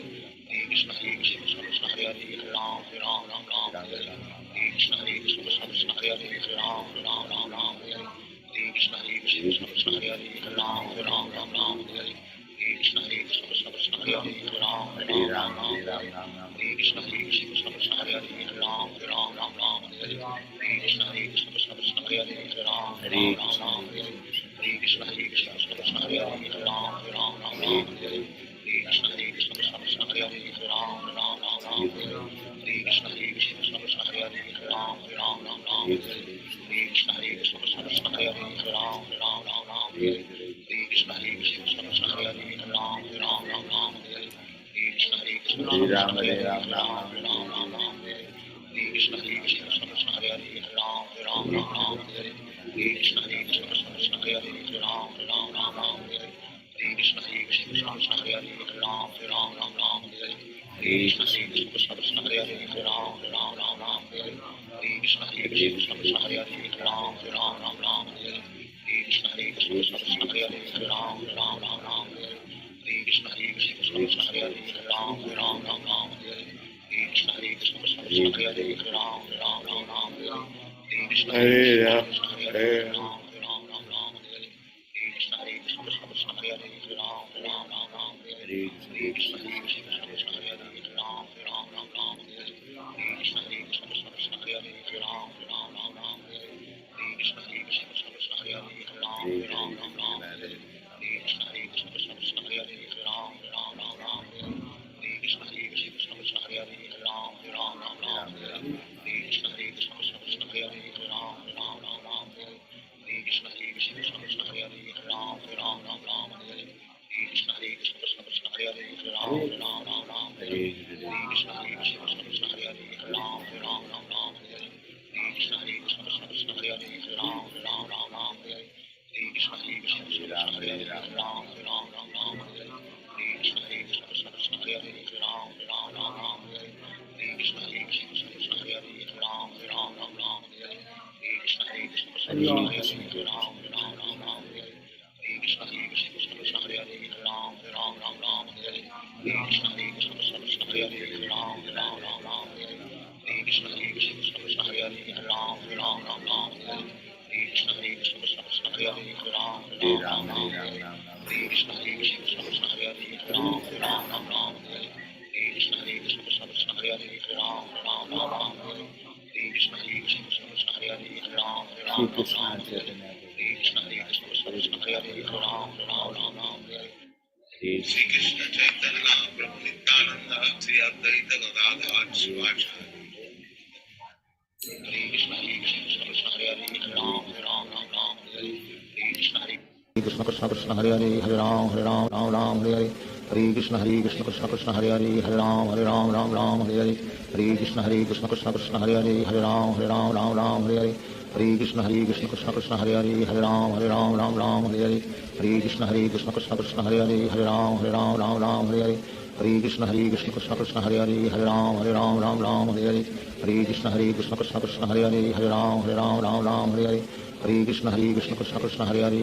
Hare Krishna Krishna Krishna Krishna Hare Hare Hare Ram Hare Ram Ram Ram Hare Hare Hare Krishna Krishna Krishna Krishna Hare Hare Hare Ram Hare Ram Ram Ram Hare Hare Hare Krishna Krishna Krishna Krishna Hare Hare Hare Ram Hare Ram Ram Ram Hare Hare Hare Krishna Krishna Krishna Krishna Hare Hare Hare Ram Hare Ram Ram Ram Hare Hare Hare Krishna Krishna Krishna Hare Hare Hare Ram Ram Ram Hare Hare Hare Krishna Krishna Krishna Hare Hare Hare Ram Ram Hare Hare Hare Krishna Krishna Krishna Hare Hare Hare Ram Ram Hare Hare Hare Krishna Krishna Krishna Hare Hare Hare Ram Ram Hare Hare Hare Krishna Krishna Krishna Hare Hare Hare Ram Ram Hare Hare Hare Krishna Krishna Krishna Hare Hare Hare Ram Ram Hare Hare Hare Krishna Krishna Krishna Hare Hare Hare Ram Ram Hare Hare Krishna Krishna Krishna Hare Ram Hare Hare Krishna Krishna Krishna Hare Hare Ram Ram Hare Hare Krishna Krishna Krishna Hare Hare Ram Ram Hare Hare Krishna Krishna Krishna Hare Hare Ram Ram Hare Hare Krishna Krishna Krishna Hare Hare Ram Ram Hare Hare Krishna Krishna Krishna Hare Hare Ram Ram Hare Hare Krishna Krishna Krishna Hare Hare Ram Ram Hare Hare Krishna Krishna Krishna Hare Hare Ram Ram Hare Hare Krishna Krishna Krishna Hare Hare Ram Ram Hare Hare Krishna Krishna Krishna Hare Hare Ram Ram Hare Hare Krishna Krishna Krishna Hare Hare Ram Ram Hare Hare Krishna Krishna Krishna Hare Hare Ram Ram Hare Hare Krishna Krishna Krishna Hare Hare Ram Ram Hare Hare Krishna Krishna Krishna Hare Hare Ram Ram Hare Hare Krishna Krishna Krishna Hare Hare Ram Ram Hare Hare Krishna Krishna Krishna Hare Hare Ram Ram Hare Hare Krishna Krishna Krishna Hare Hare Ram Ram Hare Hare Krishna Krishna Krishna Hare Hare Ram Ram Hare Hare Krishna Krishna Krishna Hare Hare Ram Ram Hare Hare Krishna Krishna Krishna Hare Hare Ram Ram Hare Hare Krishna Krishna Krishna Hare Hare Ram Ram Hare Hare Krishna Krishna Krishna Hare Hare Ram Ram Hare Hare Krishna Krishna Krishna Hare Hare Ram Ram Hare Hare Krishna Krishna Krishna Hare Hare Ram Ram Hare Hare Krishna Krishna Krishna Hare Hare Ram Ram Hare Hare Krishna Krishna Krishna Hare Hare Ram Ram Hare Hare Krishna Krishna Krishna Hare Hare Ram Ram Hare Hare Krishna Krishna Krishna Hare Hare Ram Ram Hare Hare Krishna Krishna Krishna Hare Hare Ram Ram Hare Hare Krishna Krishna Krishna Hare Hare Ram Ram Hare Hare Krishna Krishna Krishna Hare Hare Ram Ram Hare Hare Krishna Krishna Krishna Hare Hare Ram Ram Hare Hare Krishna Krishna Krishna Hare Hare Ram Hare Hare Shri Krishna Chaitanya Prabhu Nityananda Shri Advaita Gadadhar Shivacharya Hare Krishna Krishna Hare Hare Ram Hare Hare Krishna Krishna Krishna Krishna Hare Hare Hare Ram Ram Hare Hare Hare Krishna Krishna Krishna Hare Hare Hare Ram Ram Hare Hare Hare Krishna Krishna Krishna Hare Hare Hare Ram Hare Hare Hare Krishna Krishna Krishna Hare Hare Hare Ram Hare Hare Hare Krishna Krishna Krishna Hare Hare Hare Ram Hare Hare Hare Krishna Krishna Krishna Hare Hare Hare Ram Hare Hare Hare Krishna Krishna Krishna Hare Hare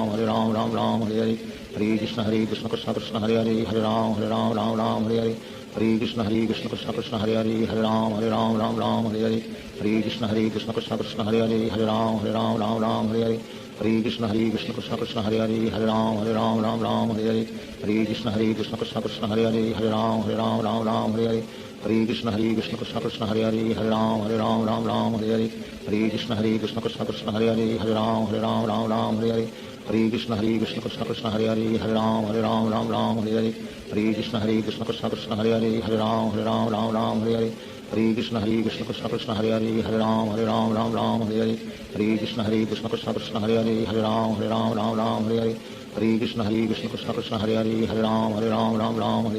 Hare Ram Hare Hare Hare Krishna Krishna Krishna Hare Hare Hare Ram Hare Hare Hare Krishna Krishna Krishna Hare Hare Hare Ram Hare Hare Hare Krishna Krishna Krishna Hare Hare Hare Ram Hare Hare Hare Krishna Krishna Krishna Hare Hare Hare Ram Hare Hare Hare Krishna Krishna Krishna Hare Hare Hare Ram Hare Hare Hare Krishna Krishna Krishna Hare Hare Hare Ram Hare Hare Hare Krishna Krishna Krishna Hare Hare Hare Ram Hare Hare Hare Krishna Krishna Krishna Hare Hare Hare Ram Hare Hare Hare Krishna Krishna Krishna Hare Hare Hare Ram Hare Hare Hare Krishna Krishna Krishna Hare Hare Hare Ram Hare Hare Hare Krishna Krishna Krishna Hare Hare Hare Ram Hare Hare Hare Krishna Krishna Krishna Hare Hare Hare Ram Hare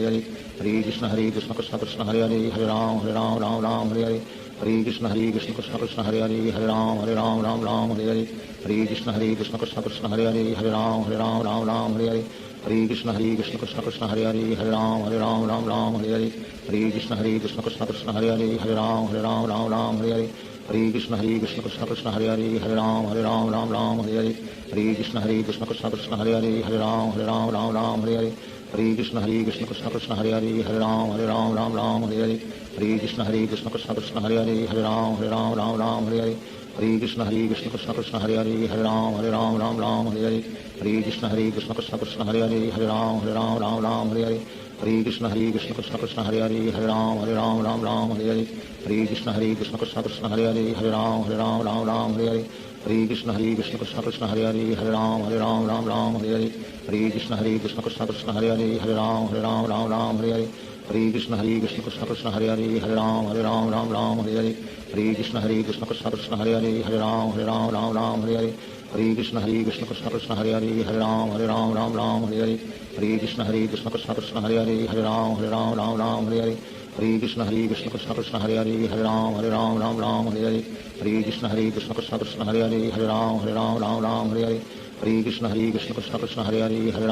Hare Hare Krishna Krishna Krishna Hare Hare Hare Ram Hare Hare Hare Krishna Krishna Krishna Hare Hare Hare Ram Hare Hare Hare Krishna Krishna Krishna Hare Hare Hare Ram Hare Hare Hare Krishna Krishna Krishna Hare Hare Hare Ram Hare Hare Hare Krishna Krishna Krishna Hare Hare Hare Ram Hare Hare Hare Krishna Krishna Krishna Hare Hare Hare Ram Hare Hare Hare Krishna Krishna Krishna Hare Hare Hare Ram Hare Hare Hare Krishna Krishna Krishna Hare Hare Hare Ram Hare Hare Hare Krishna Krishna Krishna Hare Hare Hare Ram Hare Hare Hare Krishna Krishna Krishna Hare Hare Hare Ram Hare Hare Hare Krishna Krishna Krishna Hare Hare Hare Ram Hare Hare Hare Krishna Krishna Krishna Hare Hare Hare Ram Hare Hare Hare Hare Krishna Krishna Krishna Hare Hare Hare Ram Ram Ram Hare Hare Hare Krishna Krishna Krishna Hare Hare Hare Ram Ram Hare Hare Hare Krishna Krishna Krishna Hare Hare Hare Ram Ram Hare Hare Hare Krishna Krishna Krishna Hare Hare Hare Ram Ram Hare Hare Hare Krishna Krishna Krishna Hare Hare Hare Ram Ram Hare Hare Hare Krishna Krishna Krishna Hare Hare Hare Ram Ram Hare Hare Hare Krishna Krishna Krishna Hare Hare Hare Ram Ram Hare Hare Hare Krishna Krishna Krishna Hare Hare Hare Ram Ram Hare Hare Hare Krishna Krishna Krishna Hare Hare Hare Ram Ram Hare Hare Hare Krishna Krishna Krishna Hare Hare Hare Ram Ram Hare Hare Hare Krishna Krishna Krishna Hare Hare Hare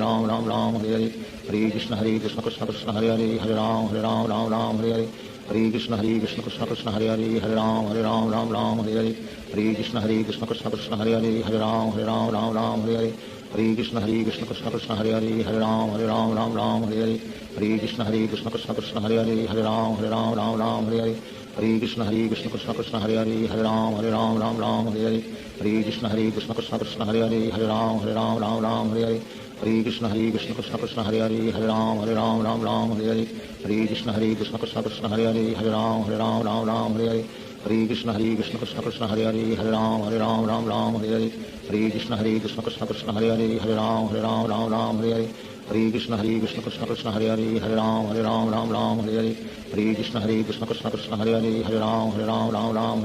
Ram Ram Hare Hare Hare Krishna Krishna Krishna Hare Hare Hare Ram Ram Hare Hare Hare Krishna Krishna Krishna Hare Hare Hare Ram Ram Hare Hare Hare Krishna Krishna Krishna Hare Hare Hare Ram Ram Hare Hare Hare Krishna Krishna Krishna Hare Hare Hare Ram Ram Hare Hare Hare Krishna Krishna Krishna Hare Hare Hare Ram Ram Hare Hare Hare Krishna Krishna Krishna Hare Hare Hare Ram Ram Hare Hare Hare Krishna Krishna Krishna Hare Hare Hare Ram Ram Hare Hare Hare Krishna Krishna Krishna Hare Hare Hare Ram Ram Hare Hare Hare Krishna Krishna Krishna Hare Hare Hare Ram Ram Hare Hare Hare Krishna Krishna Krishna Hare Hare Hare Ram Ram Hare Hare Hare Krishna Krishna Krishna Hare Hare Hare Ram Ram Hare Hare Hare Krishna Krishna Krishna Hare Hare Hare Ram Ram Hare Hare Hare Krishna Krishna Krishna Hare Hare Hare Ram Ram Hare Hare Hare Krishna Krishna Krishna Hare Hare Hare Ram Ram Hare Hare Hare Krishna Krishna Krishna Hare Hare Hare Ram Ram Hare Hare Hare Krishna Krishna Krishna Hare Hare Hare Ram Ram Hare Hare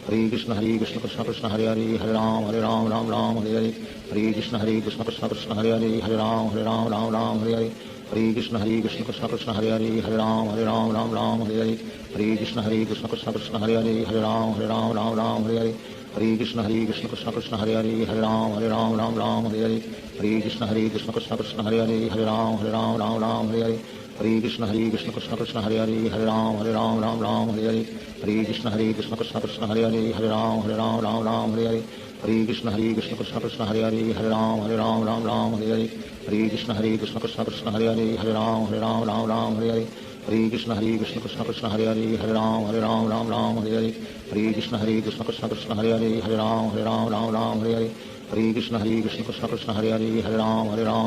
Hare Krishna Krishna Krishna Hare Hare Hare Ram Ram Hare Hare Hare Krishna Krishna Krishna Hare Hare Hare Ram Ram Hare Hare Hare Krishna Krishna Krishna Hare Hare Hare Ram Ram Hare Hare Hare Krishna Krishna Krishna Hare Hare Hare Ram Ram Hare Hare Hare Krishna Krishna Krishna Hare Hare Hare Ram Ram Hare Hare Hare Krishna Krishna Krishna Hare Hare Hare Ram Ram Hare Hare Hare Krishna Krishna Krishna Hare Hare Hare Ram Ram Hare Hare Hare Krishna Krishna Krishna Hare Hare Hare Ram Ram Hare Hare Hare Krishna Krishna Krishna Hare Hare Hare Ram Ram Hare Hare Hare Krishna Krishna Krishna Hare Hare Hare Ram Ram Hare Hare Hare Krishna Krishna Krishna Hare Hare Hare Ram Ram Hare Hare Hare Krishna Krishna Krishna Hare Hare Hare Ram Ram Hare Hare Hare Krishna Krishna Krishna Hare Hare Hare Ram Ram Hare Hare Hare Krishna Krishna Krishna Hare Hare Hare Ram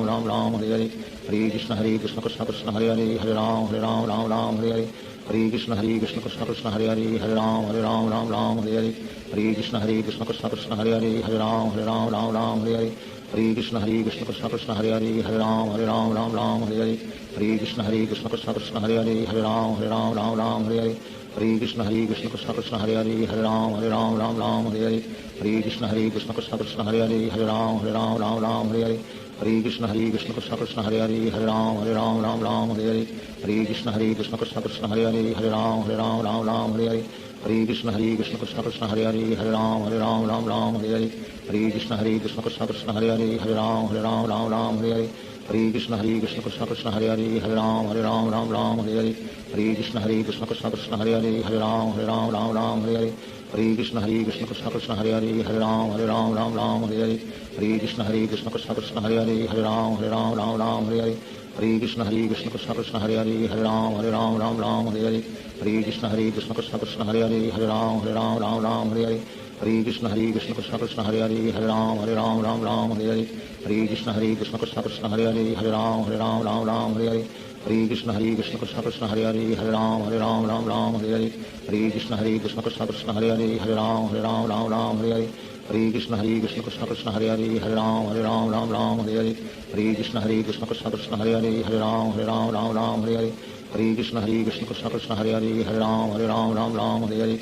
Ram Hare Hare Hare Krishna Krishna Krishna Hare Hare Hare Ram Ram Hare Hare Hare Krishna Krishna Krishna Hare Hare Hare Ram Ram Hare Hare Hare Krishna Krishna Krishna Hare Hare Hare Ram Ram Hare Hare Hare Krishna Krishna Krishna Hare Hare Hare Ram Ram Hare Hare Hare Krishna Krishna Krishna Hare Hare Hare Ram Ram Hare Hare Hare Krishna Krishna Krishna Hare Hare Hare Ram Ram Hare Hare Hare Krishna Krishna Krishna Hare Hare Hare Ram Ram Hare Hare Hare Krishna Krishna Krishna Hare Hare Hare Ram Ram Hare Hare Hare Krishna Krishna Krishna Hare Hare Hare Ram Ram Hare Hare Hare Krishna Krishna Krishna Hare Hare Hare Ram Ram Hare Hare Hare Krishna Krishna Krishna Hare Hare Hare Ram Ram Hare Hare Hare Krishna Krishna Krishna Hare Hare Hare Ram Ram Hare Hare Hare Krishna Krishna Krishna Hare Hare Hare Ram Ram Hare Hare Hare Krishna Krishna Krishna Hare Hare Hare Ram Ram Hare Hare Hare Krishna Krishna Krishna Hare Hare Hare Ram Ram Hare Hare Hare Krishna Krishna Krishna Hare Hare Hare Ram Ram Hare Hare Hare Krishna Krishna Krishna Hare Hare Hare Ram Ram Hare Hare Hare Krishna Krishna Krishna Hare Hare Hare Ram Ram Hare Hare Hare Krishna Krishna Krishna Hare Hare Hare Ram Ram Hare Hare Hare Krishna Krishna Krishna Hare Hare Hare Ram Ram Hare Hare Hare Krishna Krishna Krishna Hare Hare Hare Ram Ram Hare Hare Hare Krishna Krishna Krishna Hare Hare Hare Ram Ram Hare Hare Hare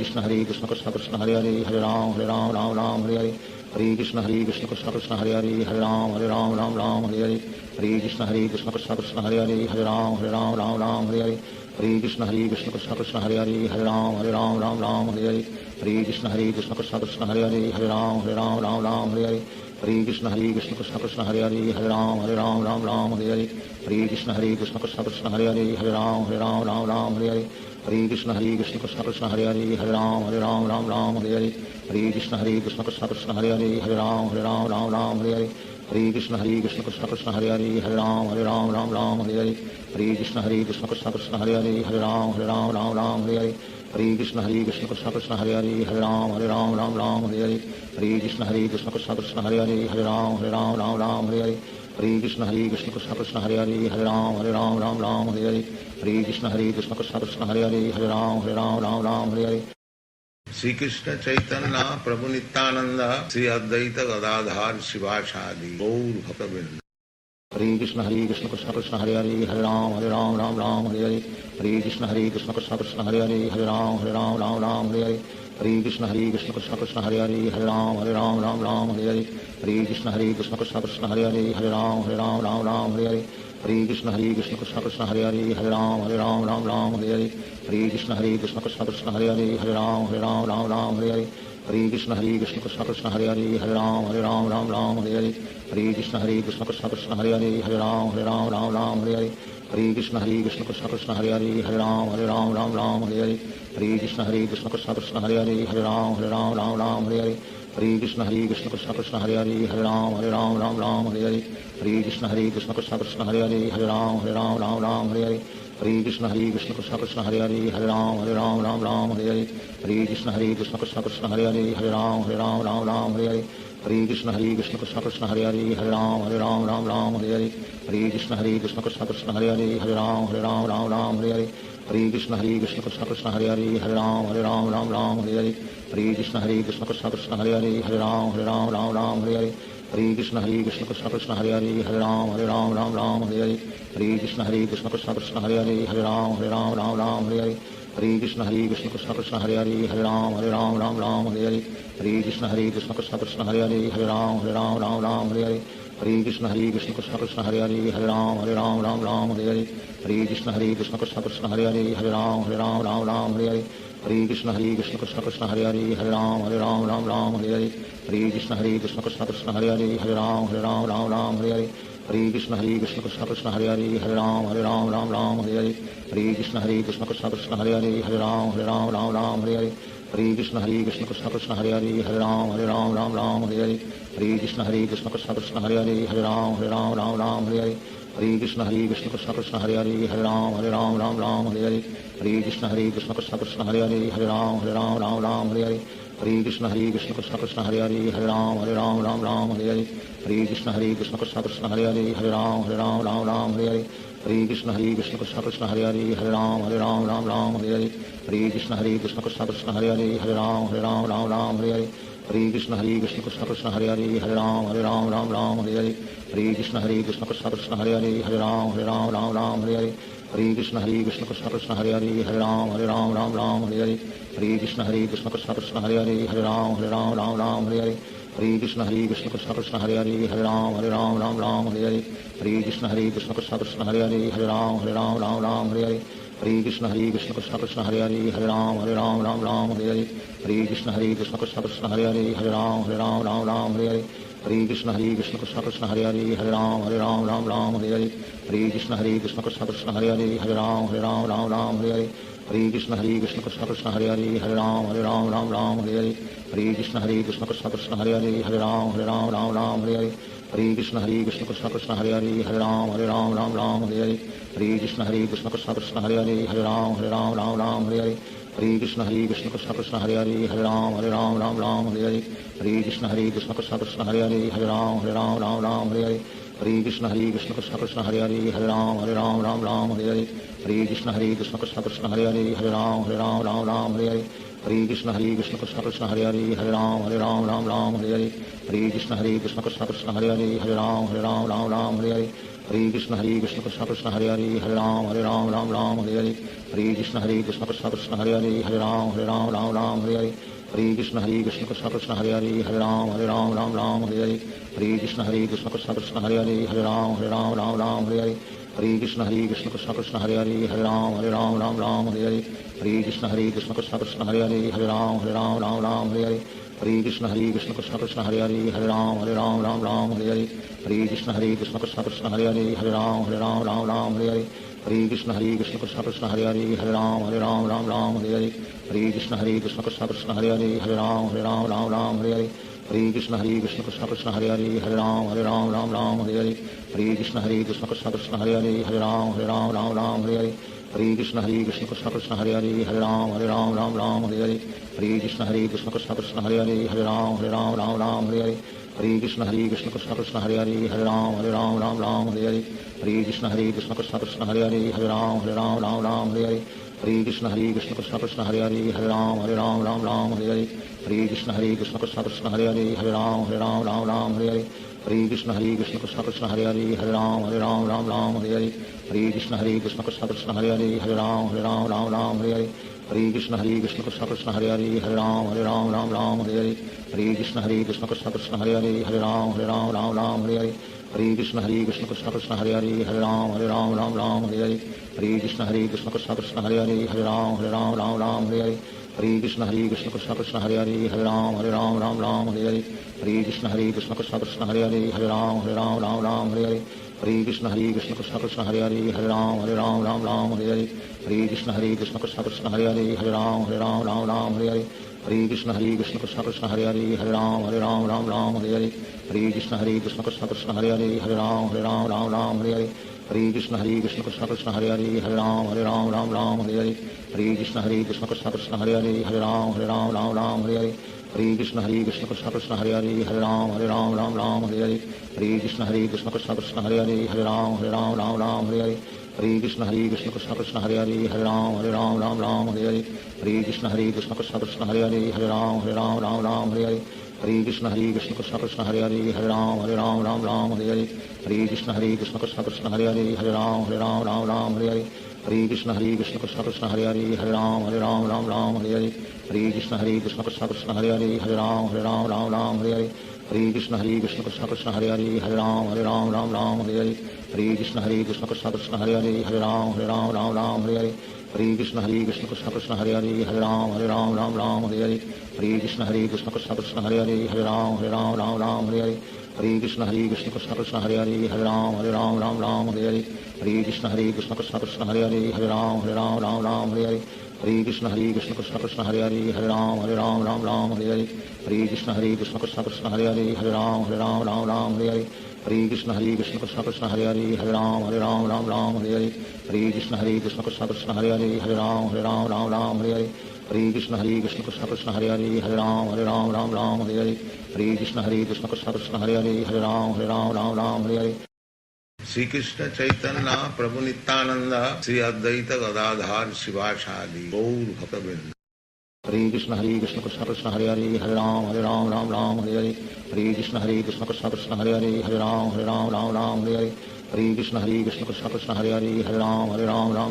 Krishna Krishna Krishna Hare Hare Hare Ram Ram Hare Hare Hare Krishna Krishna Krishna Hare Hare Hare Ram Ram Hare Hare Hare Krishna Krishna Krishna Hare Hare Hare Ram Ram Hare Hare Hare Krishna Krishna Krishna Hare Hare Hare Ram Ram Hare Hare Hare Krishna Krishna Krishna Hare Hare Hare Ram Ram Hare Hare Hare Krishna Krishna Krishna Hare Hare Hare Ram Ram Hare Hare Hare Krishna Krishna Krishna Hare Hare Hare Ram Ram Hare Hare Hare Krishna Krishna Krishna Hare Hare Hare Ram Ram Hare Hare Hare Krishna Krishna Krishna Hare Hare Hare Ram Ram Hare Hare Hare Krishna Krishna Krishna Hare Hare Hare Ram Ram Hare Hare Hare Krishna Krishna Krishna Hare Hare Hare Ram Ram Hare Hare Hare Krishna Krishna Krishna Hare Hare Hare Ram Ram Hare Hare Hare Krishna Krishna Krishna Hare Hare Hare Ram Ram Ram Hare Hare Hare Krishna Krishna Krishna Hare Hare Hare Ram Ram Hare Hare Shri Krishna Chaitanya Prabhu Nityanand Shri Advaita Gadadhar शिवासादि Gaur भक्तवृंद। Hare Krishna Krishna Krishna Hare Hare Hare Ram Ram Hare Hare Hare Krishna Krishna Krishna Hare Hare Hare Ram Ram Hare Hare Hare Krishna Krishna Krishna Hare Hare Hare Ram Ram Hare Hare Hare Krishna Krishna Krishna Hare Hare Hare Ram Ram Hare Hare Hare Krishna Krishna Krishna Hare Hare Hare Ram Ram Hare Hare Hare Krishna Krishna Krishna Hare Hare Hare Ram Ram Hare Hare Hare Krishna Krishna Krishna Hare Hare Hare Ram Ram Hare Hare Hare Krishna Krishna Krishna Hare Hare Hare Ram Ram Hare Hare Hare Krishna Krishna Krishna Hare Hare Hare Ram Ram Hare Hare Hare Krishna Krishna Krishna Hare Hare Hare Ram Ram Hare Hare Hare Krishna Krishna Krishna Hare Hare Hare Ram Hare Hare Hare Krishna Krishna Krishna Hare Hare Hare Ram Hare Hare Hare Krishna Krishna Krishna Hare Hare Hare Ram Hare Hare Hare Krishna Krishna Krishna Hare Hare Hare Ram Hare Hare Hare Krishna Krishna Krishna Hare Hare Hare Ram Hare Hare Hare Krishna Krishna Krishna Hare Hare Hare Ram Hare Hare Hare Krishna Krishna Krishna Hare Hare Hare Ram Hare Hare Hare Krishna Krishna Krishna Hare Hare Hare Ram Hare Hare Hare Krishna Krishna Krishna Hare Hare Hare Ram Hare Hare Hare Krishna Krishna Krishna Hare Hare Hare Ram Hare Hare Hare Krishna Krishna Krishna Hare Hare Hare Ram Hare Hare Hare Krishna Krishna Krishna Hare Hare Hare Ram Hare Hare Hare Krishna Krishna Krishna Hare Hare Hare Ram Hare Hare Hare Krishna Krishna Krishna Hare Hare Hare Ram Hare Hare Hare Krishna Krishna Krishna Hare Hare Hare Ram Hare Hare Hare Krishna Krishna Krishna Hare Hare Hare Ram Hare Hare Hare Krishna Krishna Krishna Hare Hare Hare Ram Hare Hare Hare Krishna Krishna Krishna Hare Hare Hare Ram Hare Hare Hare Krishna Krishna Krishna Hare Hare Hare Ram Hare Hare Hare Krishna Krishna Krishna Hare Hare Hare Ram Hare Hare Hare Krishna Krishna Krishna Hare Hare Hare Ram Hare Hare Hare Krishna Krishna Krishna Hare Hare Hare Ram Hare Hare Hare Krishna Krishna Krishna Hare Hare Hare Ram Hare Hare Hare Krishna Krishna Krishna Hare Hare Hare Ram Hare Hare Hare Krishna Krishna Krishna Hare Hare Hare Ram Hare Hare Hare Krishna Krishna Krishna Hare Hare Hare Ram Hare Hare Hare Krishna Krishna Krishna Hare Hare Hare Ram Hare Hare Hare Krishna Krishna Krishna Hare Hare Hare Ram Hare Hare Hare Krishna Krishna Krishna Hare Hare Hare Ram Hare Hare Hare Krishna Krishna Krishna Hare Hare Hare Ram Hare Hare Hare Krishna Krishna Krishna Hare Hare Hare Ram Hare Hare Hare Krishna Krishna Krishna Hare Hare Hare Ram Hare Hare Hare Krishna Krishna Krishna Hare Hare Hare Ram Hare Hare Hare Krishna Krishna Krishna Hare Hare Hare Ram Hare Hare Hare Krishna Krishna Krishna Hare Hare Hare Ram Hare Hare Hare Krishna Krishna Krishna Hare Hare Hare Ram Hare Hare Hare Krishna Krishna Krishna Hare Hare Hare Ram Hare Hare Hare Krishna Krishna Krishna Hare Hare Hare Ram Hare Hare Hare Krishna Krishna Krishna Hare Hare Hare Ram Hare Hare Hare Krishna Krishna Krishna Hare Hare Hare Ram Hare Hare Hare Krishna Krishna Krishna Hare Hare Hare Ram Hare Hare Hare Krishna Krishna Krishna Hare Hare Hare Ram Hare Hare Hare Krishna Krishna Krishna Hare Hare Hare Ram Hare Hare Hare Krishna Krishna Krishna Hare Hare Hare Ram Hare Hare Hare Krishna Krishna Krishna Hare Hare Hare Ram Hare Hare Hare Krishna Krishna Krishna Hare Hare Hare Ram Hare Hare Hare Krishna Krishna Krishna Hare Hare Hare Ram Hare Hare Hare Krishna Krishna Krishna Hare Hare Hare Ram Hare Hare Hare Krishna Krishna Krishna Hare Hare Hare Ram Hare Hare Hare Krishna Krishna Krishna Hare Hare Hare Ram Hare Hare Hare Krishna Krishna Krishna Hare Hare Hare Ram Hare Hare Hare Krishna Krishna Krishna Hare Hare Hare Ram Hare Hare Hare Krishna Krishna Krishna Hare Hare Hare Ram Hare Hare Hare Krishna Krishna Krishna Hare Hare Hare Ram Hare Hare Hare Krishna Krishna Krishna Hare Hare Hare Ram Hare Hare Hare Krishna Krishna Krishna Hare Hare Hare Ram Hare Hare Hare Krishna Krishna Krishna Hare Hare Hare Ram Hare Hare Hare Krishna Krishna Krishna Hare Hare Hare Ram Hare Hare Hare Krishna Krishna Krishna Hare Hare Hare Ram Hare Hare Hare Krishna Krishna Krishna Hare Hare Hare Ram Hare Hare Hare Krishna Krishna Krishna Hare Hare Hare Ram Ram Ram Hare Hare Hare Krishna Krishna Krishna Hare Hare Hare Ram Ram Hare Hare Hare Krishna Krishna Krishna Hare Hare Hare Ram Ram Hare Hare Hare Krishna Krishna Krishna Hare Hare Hare Ram Ram Hare Hare Hare Krishna Krishna Krishna Hare Hare Hare Ram Ram Hare Hare Hare Krishna Krishna Krishna Hare Hare Hare Ram Ram Hare Hare Hare Krishna Krishna Krishna Hare Hare Hare Ram Ram Hare Hare Hare Krishna Krishna Krishna Hare Hare Hare Ram Ram Hare Hare Hare Krishna Krishna Krishna Hare Hare Hare Ram Ram Hare Hare Hare Krishna Krishna Krishna Hare Hare Hare Ram Ram Hare Hare Hare Krishna Krishna Krishna Hare Hare Hare Ram Ram Hare Hare Hare Krishna Krishna Krishna Hare Hare Hare Ram Ram Hare Hare Hare Krishna Krishna Krishna Hare Hare Hare Ram Ram Hare Hare Hare Krishna Krishna Krishna Hare Hare Hare Ram Ram Hare Hare Hare Krishna Krishna Krishna Hare Hare Hare Ram Ram Hare Hare Hare Krishna Krishna Krishna Hare Hare Hare Ram Ram Hare Hare Hare Krishna Krishna Krishna Hare Hare Hare Ram Ram Hare Hare Hare Krishna Krishna Krishna Hare Hare Hare Ram Ram Hare Hare Hare Krishna Krishna Krishna Hare Hare Hare Ram Ram Hare Hare Hare Krishna Krishna Krishna Hare Hare Hare Ram Ram Hare Hare Hare Krishna Krishna Krishna Hare Hare Hare Ram Ram Hare Hare Hare Krishna Krishna Krishna Hare Hare Hare Ram Ram Hare Hare Hare Krishna Krishna Krishna Hare Hare Hare Ram Ram Hare Hare Hare Krishna Krishna Krishna Hare Hare Hare Ram Ram Hare Hare Hare Krishna Krishna Krishna Hare Hare Hare Ram Ram Hare Hare Hare Krishna Krishna Krishna Hare Hare Hare Ram Ram Hare Hare Hare Krishna Krishna Krishna Hare Hare Hare Ram Ram Hare Hare Hare Krishna Krishna Krishna Hare Hare Hare Ram Ram Hare Hare Hare Krishna Krishna Krishna Hare Hare Hare Ram Ram Hare Hare Hare Krishna Krishna Krishna Hare Hare Hare Ram Ram Hare Hare Hare Krishna Krishna Krishna Hare Hare Hare Ram Ram Hare Hare Hare Krishna Krishna Krishna Hare Hare Hare Ram Ram Hare Hare Hare Krishna Krishna Krishna Hare Hare Hare Ram Ram Hare Hare Hare Krishna Krishna Krishna Hare Hare Hare Ram Ram Hare Hare Hare Krishna Krishna Krishna Hare Hare Hare Ram Ram Hare Hare Hare Krishna Krishna Krishna Hare Hare Hare Ram Ram Hare Hare Hare Krishna Krishna Krishna Hare Hare Hare Ram Ram Hare Hare Hare Krishna Krishna Krishna Hare Hare Hare Ram Hare Hare Shri Krishna Chaitanya Prabhu Nityanand Shri Advaita Gadadhar शिवासादि Gaur भक्तवृंद Hare Krishna Krishna Krishna Hare Hare Hare Ram Ram Hare Hare Hare Krishna Krishna Krishna Hare Hare Hare Ram Ram Hare Hare Hare Krishna Krishna Krishna Hare Hare Hare Ram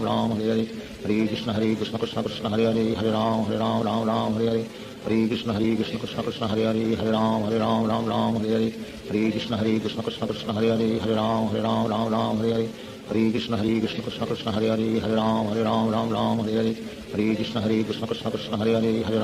Ram Hare Hare Hare Krishna Krishna Krishna Hare Hare Hare Ram Ram Hare Hare Hare Krishna Krishna Krishna Hare Hare Hare Ram Ram Hare Hare Hare Krishna Krishna Krishna Hare Hare Hare Ram Ram Hare Hare Hare Krishna Krishna Krishna Hare Hare Hare Ram Ram Hare Hare Hare Krishna Krishna Krishna Hare Hare Hare Ram Ram Hare Hare Hare Krishna Krishna Krishna Hare Hare Hare Ram Ram Hare Hare Hare Krishna Krishna Krishna Hare Hare Hare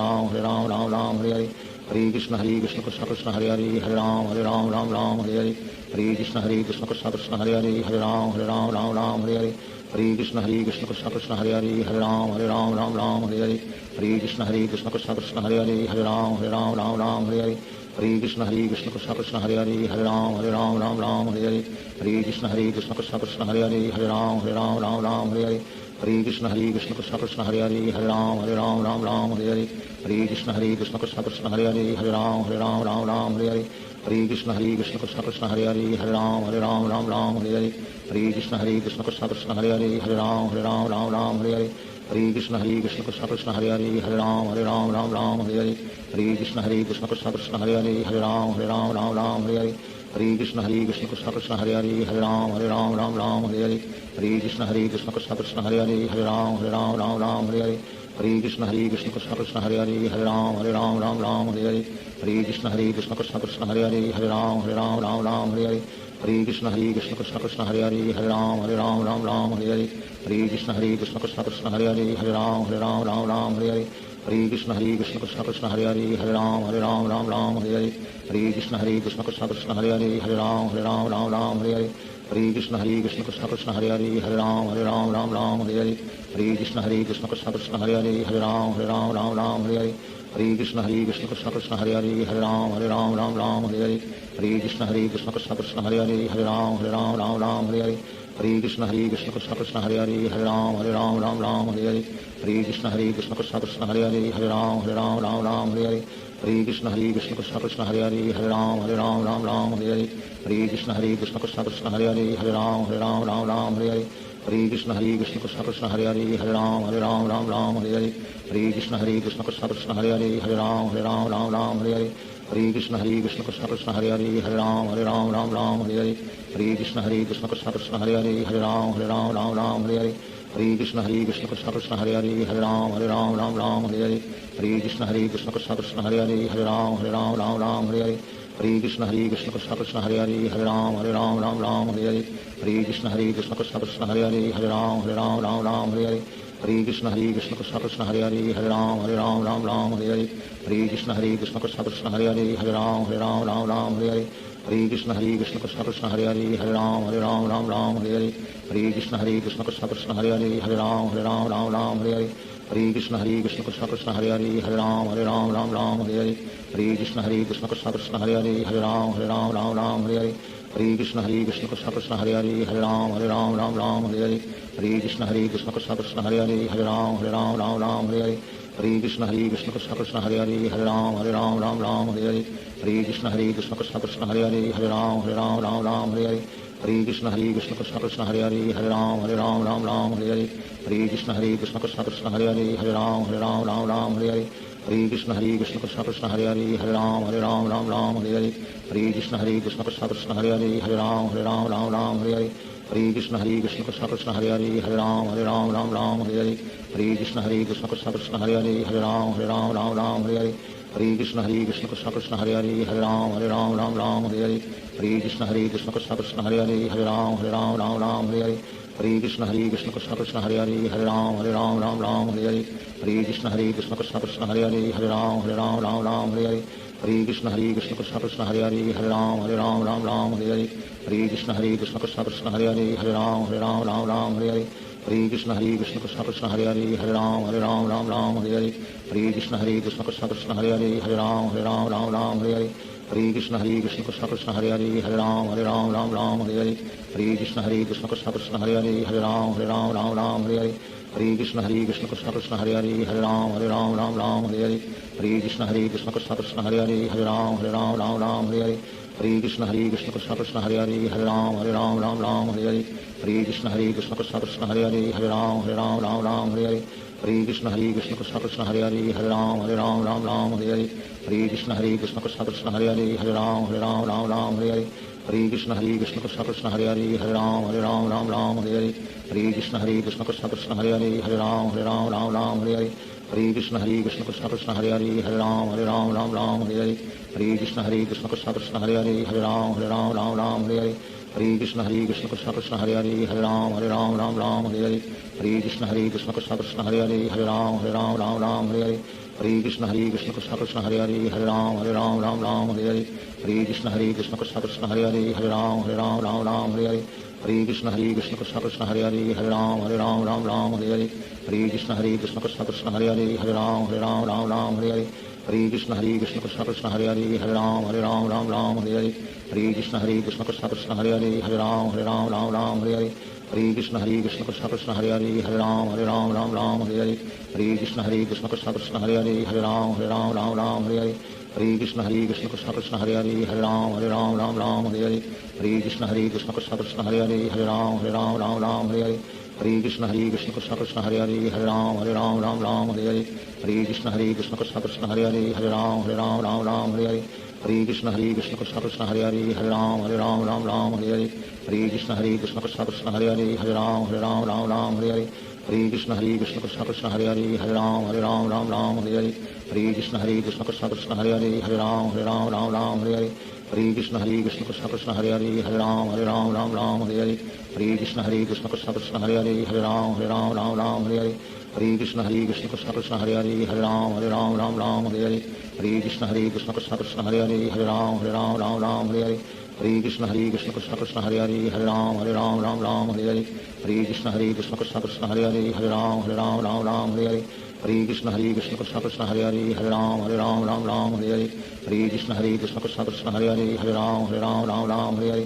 Ram Ram Hare Hare Hare Krishna Krishna Krishna Hare Hare Hare Ram Ram Hare Hare Hare Krishna Krishna Krishna Hare Hare Hare Ram Ram Hare Hare Hare Krishna Krishna Krishna Hare Hare Hare Ram Ram Hare Hare Hare Krishna Krishna Krishna Hare Hare Hare Ram Ram Hare Hare Hare Krishna Krishna Krishna Hare Hare Hare Ram Ram Hare Hare Hare Krishna Krishna Krishna Hare Hare Hare Ram Ram Hare Hare Hare Krishna Krishna Krishna Hare Hare Hare Ram Ram Hare Hare Hare Krishna Krishna Krishna Hare Hare Hare Ram Ram Hare Hare Hare Krishna Krishna Krishna Hare Hare Hare Ram Ram Hare Hare Hare Krishna Krishna Krishna Hare Hare Hare Ram Ram Hare Hare Hare Krishna Krishna Krishna Hare Hare Hare Ram Ram Hare Hare Hare Krishna Krishna Krishna Hare Hare Hare Ram Ram Hare Hare Hare Krishna Krishna Krishna Hare Hare Hare Ram Ram Hare Hare Hare Krishna Krishna Krishna Hare Hare Hare Ram Ram Hare Hare Hare Krishna Krishna Krishna Hare Hare Hare Ram Ram Hare Hare Hare Krishna Krishna Krishna Hare Hare Hare Ram Ram Hare Hare Hare Krishna Krishna Krishna Hare Hare Hare Ram Ram Hare Hare Hare Krishna Krishna Krishna Hare Hare Hare Ram Ram Hare Hare Hare Krishna Krishna Krishna Hare Hare Hare Ram Ram Hare Hare Hare Krishna Krishna Krishna Hare Hare Hare Ram Ram Hare Hare Hare Krishna Krishna Krishna Hare Hare Hare Ram Ram Hare Hare Hare Krishna Krishna Krishna Hare Hare Hare Ram Ram Hare Hare Hare Krishna Krishna Krishna Hare Hare Hare Ram Ram Hare Hare Hare Krishna Krishna Krishna Hare Ram Ram Ram Hare Hare Hare Krishna Krishna Krishna Hare Ram Ram Hare Hare Hare Krishna Krishna Krishna Hare Ram Ram Hare Hare Hare Krishna Krishna Krishna Hare Ram Ram Hare Hare Hare Krishna Krishna Krishna Hare Ram Ram Hare Hare Hare Krishna Krishna Krishna Hare Ram Hare Hare Hare Krishna Krishna Krishna Hare Ram Ram Hare Hare Hare Krishna Krishna Krishna Hare Ram Hare Hare Hare Krishna Krishna Krishna Hare Ram Ram Hare Hare Hare Krishna Krishna Krishna Hare Ram Hare Hare Hare Krishna Krishna Krishna Hare Ram Hare Hare Hare Krishna Krishna Krishna Hare Ram Hare Hare Hare Krishna Krishna Krishna Hare Ram Hare Hare Hare Krishna Krishna Krishna Hare Ram Hare Hare Hare Krishna Krishna Krishna Hare Ram Hare Hare Hare Krishna Krishna Krishna Hare Ram Hare Hare Hare Krishna Krishna Krishna Hare Ram Hare Hare Hare Krishna Krishna Krishna Hare Ram Hare Hare Hare Krishna Krishna Krishna Hare Ram Hare Hare Hare Krishna Krishna Krishna Hare Ram Hare Hare Hare Krishna Krishna Krishna Hare Ram Hare Hare Hare Krishna Krishna Krishna Hare Ram Hare Hare Hare Krishna Krishna Krishna Hare Ram Hare Hare Hare Krishna Krishna Krishna Hare Ram Hare Hare Hare Krishna Krishna Krishna Hare Ram Hare Hare Hare Krishna Krishna Krishna Hare Ram Hare Hare Hare Krishna Krishna Krishna Hare Ram Hare Hare Hare Krishna Krishna Krishna Hare Ram Hare Hare Hare Krishna Krishna Krishna Hare Ram Hare Hare Hare Krishna Krishna Krishna Hare Ram Hare Hare Hare Krishna Krishna Krishna Hare Ram Hare Hare Hare Krishna Krishna Krishna Hare Ram Hare Hare Hare Krishna Krishna Krishna Hare Ram Hare Hare Hare Krishna Krishna Krishna Hare Ram Hare Hare Hare Krishna Krishna Krishna Hare Ram Hare Hare Hare Krishna Krishna Krishna Hare Ram Hare Hare Hare Krishna Krishna Krishna Hare Ram Hare Hare Hare Krishna Krishna Krishna Hare Ram Hare Hare Hare Krishna Krishna Krishna Hare Ram Hare Hare Hare Krishna Krishna Krishna Hare Ram Hare Hare Hare Krishna Krishna Krishna Hare Ram Hare Hare Hare Krishna Krishna Krishna Hare Ram Hare Hare Hare Krishna Krishna Krishna Hare Ram Hare Hare Hare Krishna Krishna Krishna Hare Ram Hare Hare Hare Krishna Krishna Krishna Hare Ram Hare Hare Hare Krishna Krishna Krishna Hare Ram Hare Hare Hare Krishna Krishna Krishna Hare Ram Hare Hare Hare Krishna Krishna Krishna Hare Ram Hare Hare Hare Krishna Krishna Krishna Hare Ram Hare Hare Hare Krishna Krishna Krishna Hare Ram Hare Hare Hare Krishna Krishna Krishna Hare Ram Hare Hare Hare Krishna Krishna Krishna Hare Ram Hare Hare Hare Krishna Krishna Krishna Hare Ram Hare Hare Hare Krishna Krishna Krishna Hare Ram Hare Hare Hare Krishna Krishna Krishna Hare Ram Hare Hare Hare Krishna Krishna Krishna Hare Ram Hare Hare Hare Krishna Krishna Krishna Hare Ram Hare Hare Hare Krishna Krishna Krishna Hare Ram Hare Hare Hare Krishna Krishna Krishna Hare Ram Hare Hare Hare Krishna Krishna Krishna Hare Ram Hare Hare Hare Krishna Krishna Krishna Hare Ram Hare Hare Hare Krishna Krishna Krishna Hare Ram Hare Hare Hare Krishna Krishna Krishna Hare Ram Hare Hare Hare Krishna Krishna Krishna Hare Ram Hare Hare Hare Krishna Krishna Krishna Hare Ram Hare Hare Hare Krishna Krishna Krishna Hare Ram Hare Hare Hare Krishna Krishna Krishna Hare Ram Hare Hare Hare Krishna Krishna Krishna Hare Ram Hare Hare Hare Krishna Krishna Krishna Hare Ram Hare Hare Hare Krishna Krishna Krishna Hare Ram Hare Hare Hare Krishna Krishna Krishna Hare Ram Hare Hare Hare Krishna Krishna Krishna Hare Ram Hare Hare Hare Krishna Krishna Krishna Hare Ram Hare Hare Hare Krishna Krishna Krishna Hare Ram Hare Hare Hare Krishna Krishna Krishna Hare Ram Hare Hare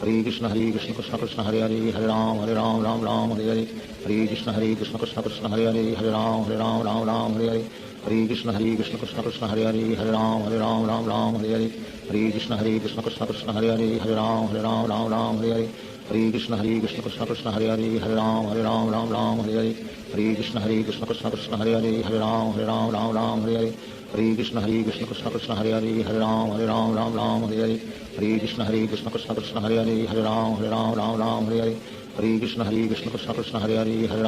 Hare Krishna Krishna Krishna Hare Hare Hare Ram Ram Ram Hare Hare Hare Krishna Krishna Krishna Hare Hare Hare Ram Ram Hare Hare Hare Krishna Krishna Krishna Hare Hare Hare Ram Ram Hare Hare Hare Krishna Krishna Krishna Hare Hare Hare Ram Ram Hare Hare Hare Krishna Krishna Krishna Hare Hare Hare Ram Ram Hare Hare Hare Krishna Krishna Krishna Hare Hare Hare Ram Ram Hare Hare Hare Krishna Krishna Krishna Hare Hare Hare Ram Ram Hare Hare Hare Krishna Krishna Krishna Hare Hare Hare Ram Ram Hare Hare Hare Krishna Krishna Krishna Hare Hare Hare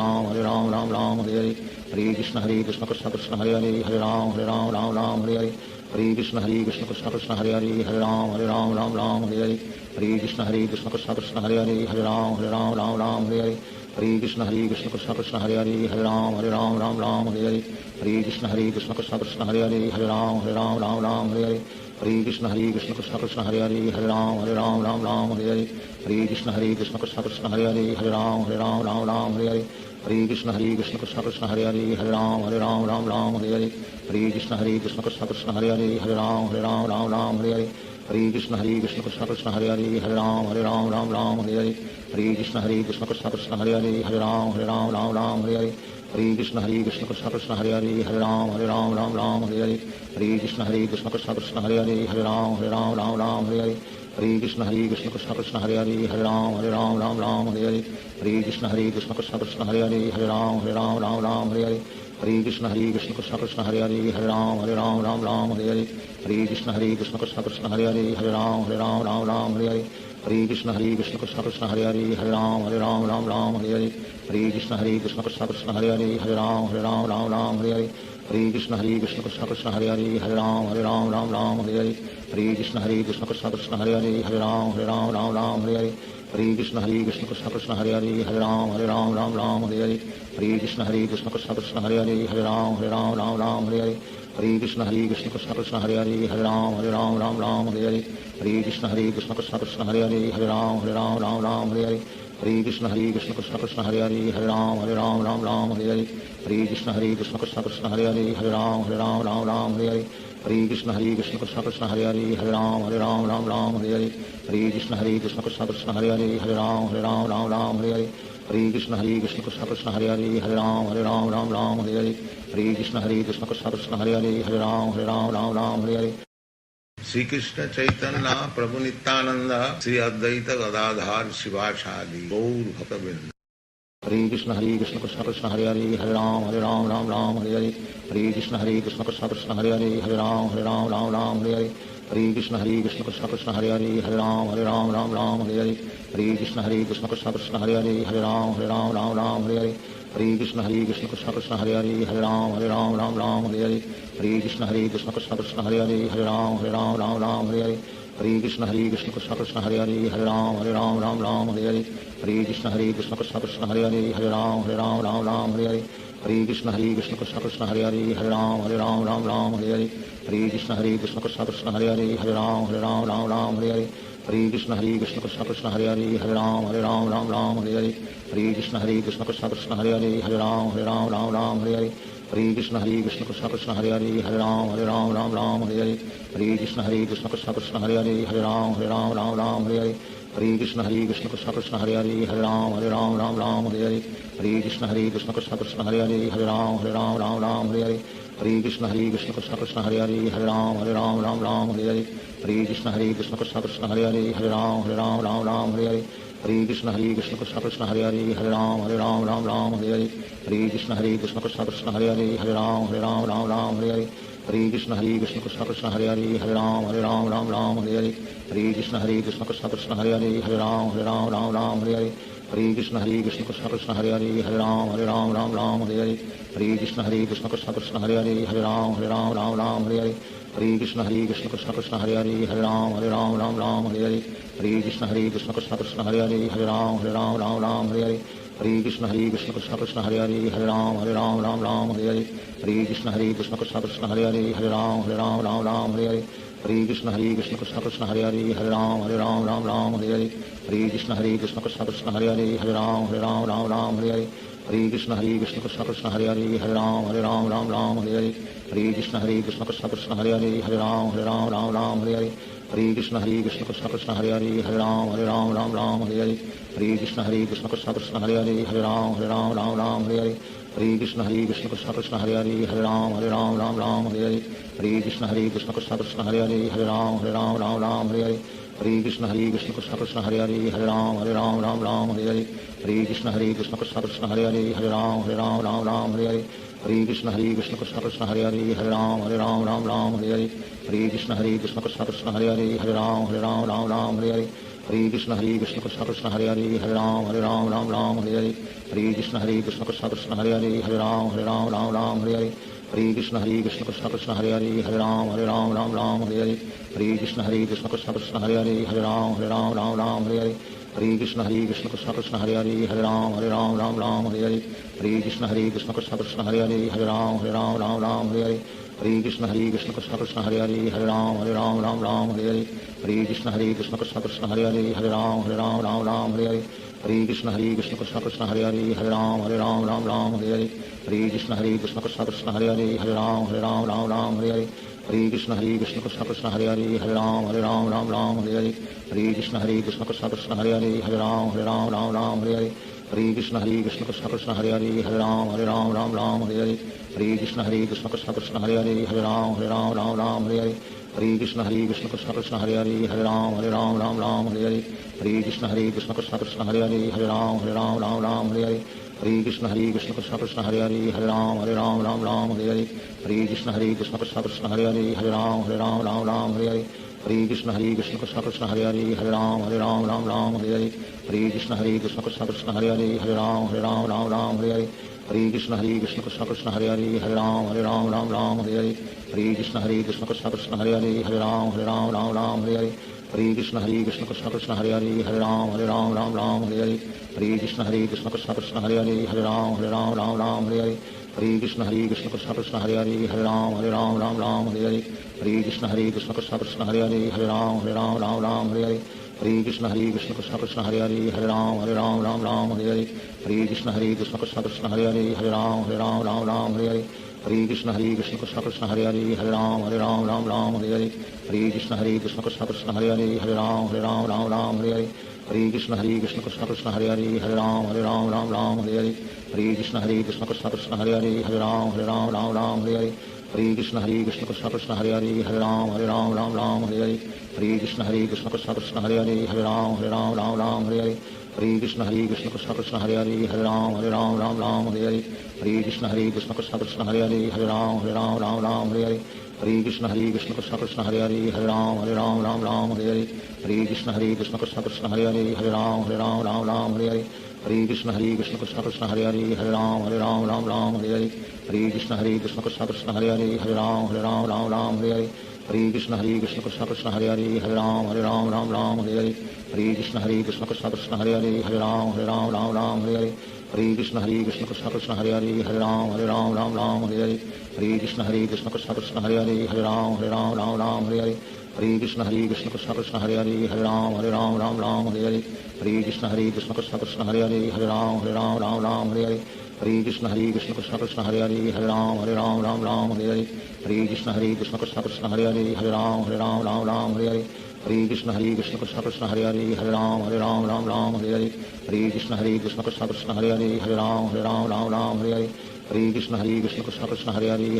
Ram Ram Hare Hare Hare Krishna Krishna Krishna Hare Hare Hare Ram Ram Hare Hare Hare Krishna Krishna Krishna Hare Hare Hare Ram Ram Hare Hare Hare Krishna Krishna Krishna Hare Hare Hare Ram Ram Hare Hare Hare Krishna Krishna Krishna Hare Hare Hare Ram Ram Hare Hare Hare Krishna Krishna Krishna Hare Hare Hare Ram Ram Hare Hare Hare Krishna Krishna Krishna Hare Hare Hare Ram Ram Hare Hare Hare Krishna Krishna Krishna Hare Hare Hare Ram Ram Hare Hare Hare Krishna Krishna Krishna Hare Hare Hare Ram Ram Hare Hare Hare Krishna Krishna Krishna Hare Hare Hare Ram Ram Hare Hare Hare Krishna Krishna Krishna Hare Hare Hare Ram Ram Hare Hare Hare Krishna Krishna Krishna Hare Hare Hare Ram Ram Hare Hare Hare Krishna Krishna Krishna Hare Hare Hare Ram Ram Hare Hare Hare Krishna Krishna Krishna Hare Hare Hare Ram Ram Hare Hare Hare Krishna Krishna Krishna Hare Hare Hare Ram Ram Hare Hare Hare Krishna Krishna Krishna Hare Hare Hare Ram Ram Hare Hare Hare Krishna Krishna Krishna Hare Hare Hare Ram Ram Hare Hare Hare Krishna Krishna Krishna Hare Hare Hare Ram Ram Hare Hare Hare Krishna Krishna Krishna Hare Hare Hare Ram Ram Hare Hare Hare Krishna Krishna Krishna Hare Hare Hare Ram Ram Hare Hare Hare Krishna Krishna Krishna Hare Hare Hare Ram Ram Hare Hare Hare Krishna Krishna Krishna Hare Hare Hare Ram Ram Hare Hare Hare Krishna Krishna Krishna Hare Hare Hare Ram Ram Hare Hare Hare Krishna Krishna Krishna Hare Hare Hare Ram Ram Hare Hare Hare Krishna Krishna Krishna Hare Hare Hare Ram Ram Hare Hare Hare Krishna Krishna Krishna Hare Hare Hare Ram Ram Hare Hare Hare Krishna Krishna Krishna Hare Hare Hare Ram Ram Hare Hare Hare Krishna Krishna Krishna Hare Hare Hare Ram Ram Hare Hare Hare Krishna Krishna Krishna Hare Hare Hare Ram Ram Hare Hare Hare Krishna Krishna Krishna Hare Hare Hare Ram Ram Hare Hare Hare Krishna Krishna Krishna Hare Hare Hare Ram Ram Hare Hare Hare Krishna Krishna Krishna Hare Hare Hare Ram Hare Hare Shri Krishna Chaitanya Prabhu Nityanand Shri Advaita Gadadhar शिवासादि Gaur भक्तवृंद Hare Krishna Krishna Krishna Hare Hare Hare Ram Ram Hare Hare Hare Krishna Krishna Krishna Hare Hare Hare Ram Ram Hare Hare Hare Krishna Krishna Krishna Hare Hare Hare Ram Hare Hare Hare Krishna Krishna Krishna Hare Hare Hare Ram Hare Hare Hare Krishna Krishna Krishna Hare Hare Hare Ram Ram Hare Hare Hare Krishna Krishna Krishna Hare Hare Hare Ram Ram Hare Hare Hare Krishna Krishna Krishna Hare Hare Hare Ram Ram Hare Hare Hare Krishna Krishna Krishna Hare Hare Hare Ram Ram Hare Hare Hare Krishna Krishna Krishna Hare Hare Hare Ram Ram Hare Hare Hare Krishna Krishna Krishna Hare Hare Hare Ram Ram Hare Hare Hare Krishna Krishna Krishna Hare Hare Hare Ram Ram Hare Hare Hare Krishna Krishna Krishna Hare Hare Hare Ram Ram Hare Hare Hare Krishna Krishna Krishna Hare Hare Hare Ram Ram Hare Hare Hare Krishna Krishna Krishna Hare Hare Hare Ram Ram Hare Hare Hare Krishna Krishna Krishna Hare Hare Hare Ram Ram Hare Hare Hare Krishna Krishna Krishna Hare Hare Hare Ram Ram Hare Hare Hare Krishna Krishna Krishna Hare Hare Hare Ram Ram Hare Hare Hare Krishna Krishna Krishna Hare Hare Hare Ram Ram Hare Hare Hare Krishna Krishna Krishna Hare Hare Hare Ram Ram Hare Hare Hare Krishna Krishna Krishna Hare Hare Hare Ram Ram Hare Hare Hare Krishna Krishna Krishna Hare Hare Hare Ram Ram Hare Hare Hare Krishna Krishna Krishna Hare Hare Hare Ram Ram Hare Hare Hare Krishna Krishna Krishna Hare Hare Hare Ram Ram Hare Hare Hare Krishna Krishna Krishna Hare Hare Hare Ram Ram Hare Hare Hare Krishna Krishna Krishna Hare Hare Hare Ram Ram Hare Hare Hare Krishna Krishna Krishna Hare Hare Hare Ram Ram Hare Hare Hare Krishna Krishna Krishna Hare Hare Hare Ram Ram Hare Hare Hare Krishna Krishna Krishna Hare Hare Hare Ram Ram Hare Hare Hare Krishna Krishna Krishna Hare Hare Hare Ram Ram Hare Hare Hare Krishna Krishna Krishna Hare Hare Hare Ram Ram Hare Hare Hare Krishna Krishna Krishna Hare Hare Hare Ram Ram Hare Hare Hare Krishna Krishna Krishna Hare Hare Hare Ram Ram Hare Hare Hare Krishna Krishna Krishna Hare Hare Hare Ram Ram Ram Hare Hare Hare Krishna Krishna Krishna Hare Hare Hare Ram Ram Hare Hare Hare Krishna Krishna Krishna Hare Hare Hare Ram Ram Hare Hare Hare Krishna Krishna Krishna Hare Hare Hare Ram Ram Hare Hare Hare Krishna Krishna Krishna Hare Hare Hare Ram Ram Hare Hare Hare Krishna Krishna Krishna Hare Hare Hare Ram Ram Hare Hare Hare Krishna Krishna Krishna Hare Hare Hare Ram Ram Hare Hare Hare Krishna Krishna Krishna Hare Hare Hare Ram Ram Hare Hare Hare Krishna Krishna Krishna Hare Hare Hare Ram Ram Hare Hare Hare Krishna Krishna Krishna Hare Hare Hare Ram Ram Hare Hare Hare Krishna Krishna Krishna Hare Hare Hare Ram Ram Hare Hare Hare Krishna Krishna Krishna Hare Hare Hare Ram Ram Hare Hare Hare Krishna Krishna Krishna Hare Hare Hare Ram Ram Hare Hare Hare Krishna Krishna Krishna Hare Hare Hare Ram Ram Hare Hare Hare Krishna Krishna Krishna Hare Hare Hare Ram Ram Hare Hare Hare Krishna Krishna Krishna Hare Hare Hare Ram Ram Hare Hare Hare Krishna Krishna Krishna Hare Hare Hare Ram Ram Hare Hare Hare Krishna Krishna Krishna Hare Hare Hare Ram Ram Hare Hare Hare Krishna Krishna Krishna Hare Hare Hare Ram Ram Hare Hare Hare Krishna Krishna Krishna Hare Hare Hare Ram Ram Hare Hare Hare Krishna Krishna Krishna Hare Hare Hare Ram Ram Hare Hare Hare Krishna Krishna Krishna Hare Hare Hare Ram Ram Hare Hare Hare Krishna Krishna Krishna Hare Hare Hare Ram Ram Hare Hare Hare Krishna Krishna Krishna Hare Hare Hare Ram Ram Hare Hare Hare Krishna Krishna Krishna Hare Hare Hare Ram Ram Hare Hare Hare Krishna Krishna Krishna Hare Hare Hare Ram Ram Hare Hare Hare Krishna Krishna Krishna Hare Hare Hare Ram Ram Hare Hare Hare Krishna Krishna Krishna Hare Hare Hare Ram Ram Hare Hare Hare Krishna Krishna Krishna Hare Hare Hare Ram Ram Hare Hare Hare Krishna Krishna Krishna Hare Hare Hare Ram Ram Hare Hare Hare Krishna Krishna Krishna Hare Hare Hare Ram Ram Hare Hare Hare Krishna Krishna Krishna Hare Hare Hare Ram Ram Hare Hare Hare Krishna Krishna Krishna Hare Hare Hare Ram Ram Hare Hare Hare Krishna Krishna Krishna Hare Hare Hare Ram Ram Hare Hare Hare Krishna Krishna Krishna Hare Hare Hare Ram Ram Hare Hare Hare Krishna Krishna Krishna Hare Hare Hare Ram Ram Hare Hare Hare Krishna Krishna Krishna Hare Hare Hare Ram Ram Hare Hare Hare Krishna Krishna Krishna Hare Hare Hare Ram Ram Hare Hare Hare Krishna Krishna Krishna Hare Hare Hare Ram Ram Hare Hare Hare Krishna Krishna Krishna Hare Hare Hare Ram Ram Hare Hare Hare Krishna Krishna Krishna Hare Hare Hare Ram Ram Hare Hare Hare Krishna Krishna Krishna Hare Hare Hare Ram Ram Hare Hare Hare Krishna Krishna Krishna Hare Hare Hare Ram Ram Hare Hare Hare Krishna Krishna Krishna Hare Hare Hare Ram Ram Hare Hare Hare Krishna Krishna Krishna Hare Hare Hare Ram Ram Hare Hare Hare Krishna Krishna Krishna Hare Hare Hare Ram Ram Hare Hare Hare Krishna Krishna Krishna Hare Hare Hare Ram Ram Hare Hare Hare Krishna Krishna Krishna Hare Hare Hare Ram Ram Hare Hare Hare Krishna Krishna Krishna Hare Hare Hare Ram Ram Hare Hare Hare Krishna Krishna Krishna Hare Hare Hare Ram Ram Hare Hare Hare Krishna Krishna Krishna Hare Hare Hare Ram Ram Hare Hare Hare Krishna Krishna Krishna Hare Hare Hare Ram Ram Hare Hare Hare Krishna Krishna Krishna Hare Hare Hare Ram Ram Hare Hare Hare Krishna Krishna Krishna Hare Hare Hare Ram Ram Hare Hare Hare Krishna Krishna Krishna Hare Hare Hare Ram Ram Hare Hare Hare Krishna Krishna Krishna Hare Hare Hare Ram Ram Hare Hare Hare Krishna Krishna Krishna Hare Hare Hare Ram Ram Hare Hare Hare Krishna Krishna Krishna Hare Hare Hare Ram Ram Hare Hare Hare Krishna Krishna Krishna Hare Hare Hare Ram Ram Hare Hare Hare Krishna Krishna Krishna Hare Hare Hare Ram Ram Hare Hare Hare Krishna Krishna Krishna Hare Hare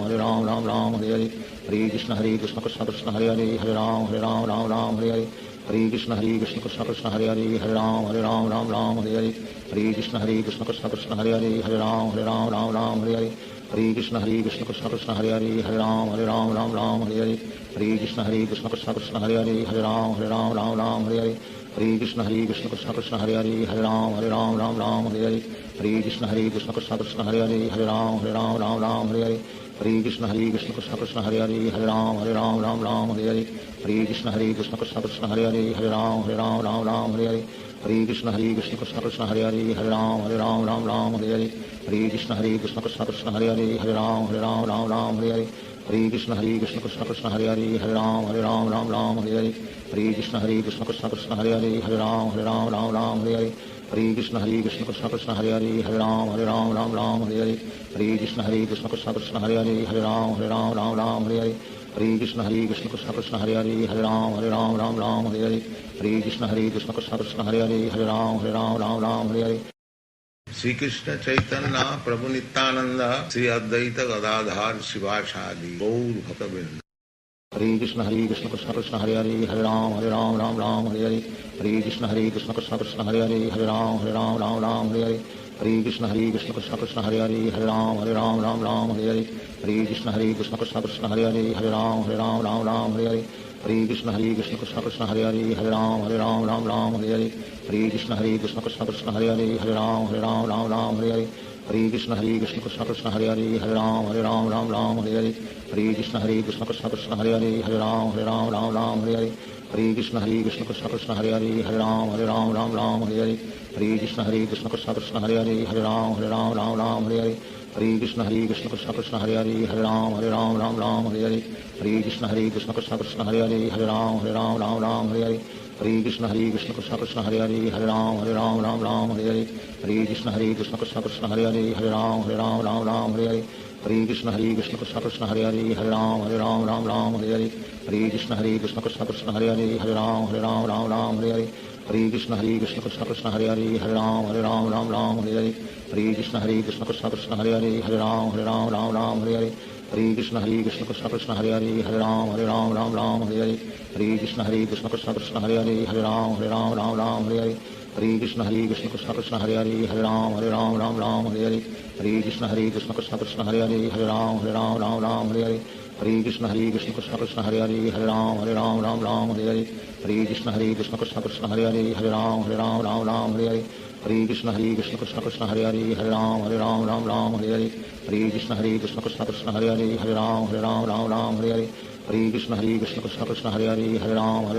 Hare Ram Ram Hare Hare Hare Krishna Krishna Krishna Hare Hare Hare Ram Ram Hare Hare Hare Krishna Krishna Krishna Hare Hare Hare Ram Ram Hare Hare Hare Krishna Krishna Krishna Hare Hare Hare Ram Ram Hare Hare Hare Krishna Krishna Krishna Hare Hare Hare Ram Ram Hare Hare Hare Krishna Krishna Krishna Hare Hare Hare Ram Ram Hare Hare Hare Krishna Krishna Krishna Hare Hare Hare Ram Ram Hare Hare Hare Krishna Krishna Krishna Hare Hare Hare Ram Ram Hare Hare Hare Krishna Krishna Krishna Hare Hare Hare Ram Ram Hare Hare Hare Krishna Krishna Krishna Hare Hare Hare Ram Ram Hare Hare Hare Krishna Krishna Krishna Hare Hare Hare Ram Ram Hare Hare Hare Krishna Krishna Krishna Hare Hare Hare Ram Ram Hare Hare Hare Krishna Krishna Krishna Hare Hare Hare Ram Ram Hare Hare Hare Krishna Krishna Krishna Hare Hare Hare Ram Ram Hare Hare Hare Krishna Krishna Krishna Hare Hare Hare Ram Ram Hare Hare Hare Krishna Krishna Krishna Hare Hare Hare Ram Ram Ram Hare Hare Hare Krishna Krishna Krishna Hare Hare Hare Ram Ram Ram Hare Hare Shri Krishna Chaitanya Prabhu Nityanand Shri Advaita Gadadhar शिवासादि Gaur भक्तवृंद। Hare Krishna Krishna Krishna Hare Hare Hare Ram Ram Hare Hare Hare Krishna Krishna Krishna Hare Hare Hare Ram Ram Hare Hare Hare Krishna Krishna Krishna Hare Hare Hare Ram Ram Hare Hare Hare Krishna Krishna Krishna Hare Hare Hare Ram Ram Hare Hare Hare Krishna Krishna Krishna Hare Hare Hare Ram Ram Hare Hare Hare Krishna Krishna Krishna Hare Hare Hare Ram Ram Hare Hare Hare Krishna Krishna Krishna Hare Hare Hare Ram Ram Hare Hare Hare Krishna Krishna Krishna Hare Hare Hare Ram Ram Hare Hare Hare Krishna Krishna Krishna Hare Hare Hare Ram Ram Hare Hare Hare Krishna Krishna Krishna Hare Hare Hare Ram Ram Hare Hare Hare Krishna Krishna Krishna Hare Hare Hare Ram Ram Hare Hare Hare Krishna Krishna Krishna Hare Hare Hare Ram Ram Hare Hare Hare Krishna Krishna Krishna Hare Hare Hare Ram Ram Hare Hare Hare Krishna Krishna Krishna Hare Hare Hare Ram Ram Hare Hare Hare Krishna Krishna Krishna Hare Hare Hare Ram Ram Hare Hare Hare Krishna Krishna Krishna Hare Hare Hare Ram Ram Hare Hare Hare Krishna Krishna Krishna Hare Hare Hare Ram Ram Hare Hare Hare Krishna Krishna Krishna Hare Hare Hare Ram Ram Hare Hare Hare Krishna Krishna Krishna Hare Hare Hare Ram Ram Hare Hare Hare Krishna Krishna Krishna Hare Hare Hare Ram Ram Hare Hare Hare Krishna Krishna Krishna Hare Hare Hare Ram Ram Hare Hare Hare Krishna Krishna Krishna Hare Hare Hare Ram Ram Hare Hare Hare Krishna Krishna Krishna Hare Hare Hare Ram Ram Hare Hare Hare Krishna Krishna Krishna Hare Hare Hare Ram Ram Hare Hare Hare Krishna Krishna Krishna Hare Hare Hare Ram Ram Hare Hare Hare Krishna Krishna Krishna Hare Hare Hare Ram Ram Hare Hare Hare Krishna Krishna Krishna Hare Hare Hare Ram Ram Hare Hare Hare Krishna Krishna Krishna Hare Hare Hare Ram Ram Hare Hare Hare Krishna Krishna Krishna Hare Hare Hare Ram Ram Hare Hare Hare Krishna Krishna Krishna Hare Hare Hare Ram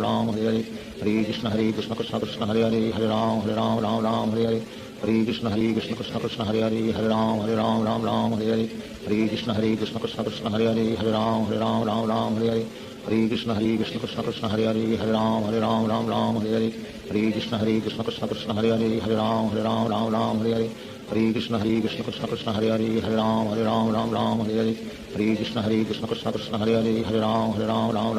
Ram Hare Hare Hare Krishna Krishna Krishna Hare Hare Hare Ram Ram Hare Hare Hare Krishna Krishna Krishna Hare Hare Hare Ram Ram Hare Hare Hare Krishna Krishna Krishna Hare Hare Hare Ram Ram Hare Hare Hare Krishna Krishna Krishna Hare Hare Hare Ram Ram Hare Hare Hare Krishna Krishna Krishna Hare Hare Hare Ram Ram Hare Hare Hare Krishna Krishna Krishna Hare Hare Hare Ram Ram Hare Hare Hare Krishna Krishna Krishna Hare Hare Hare Ram Ram Hare Hare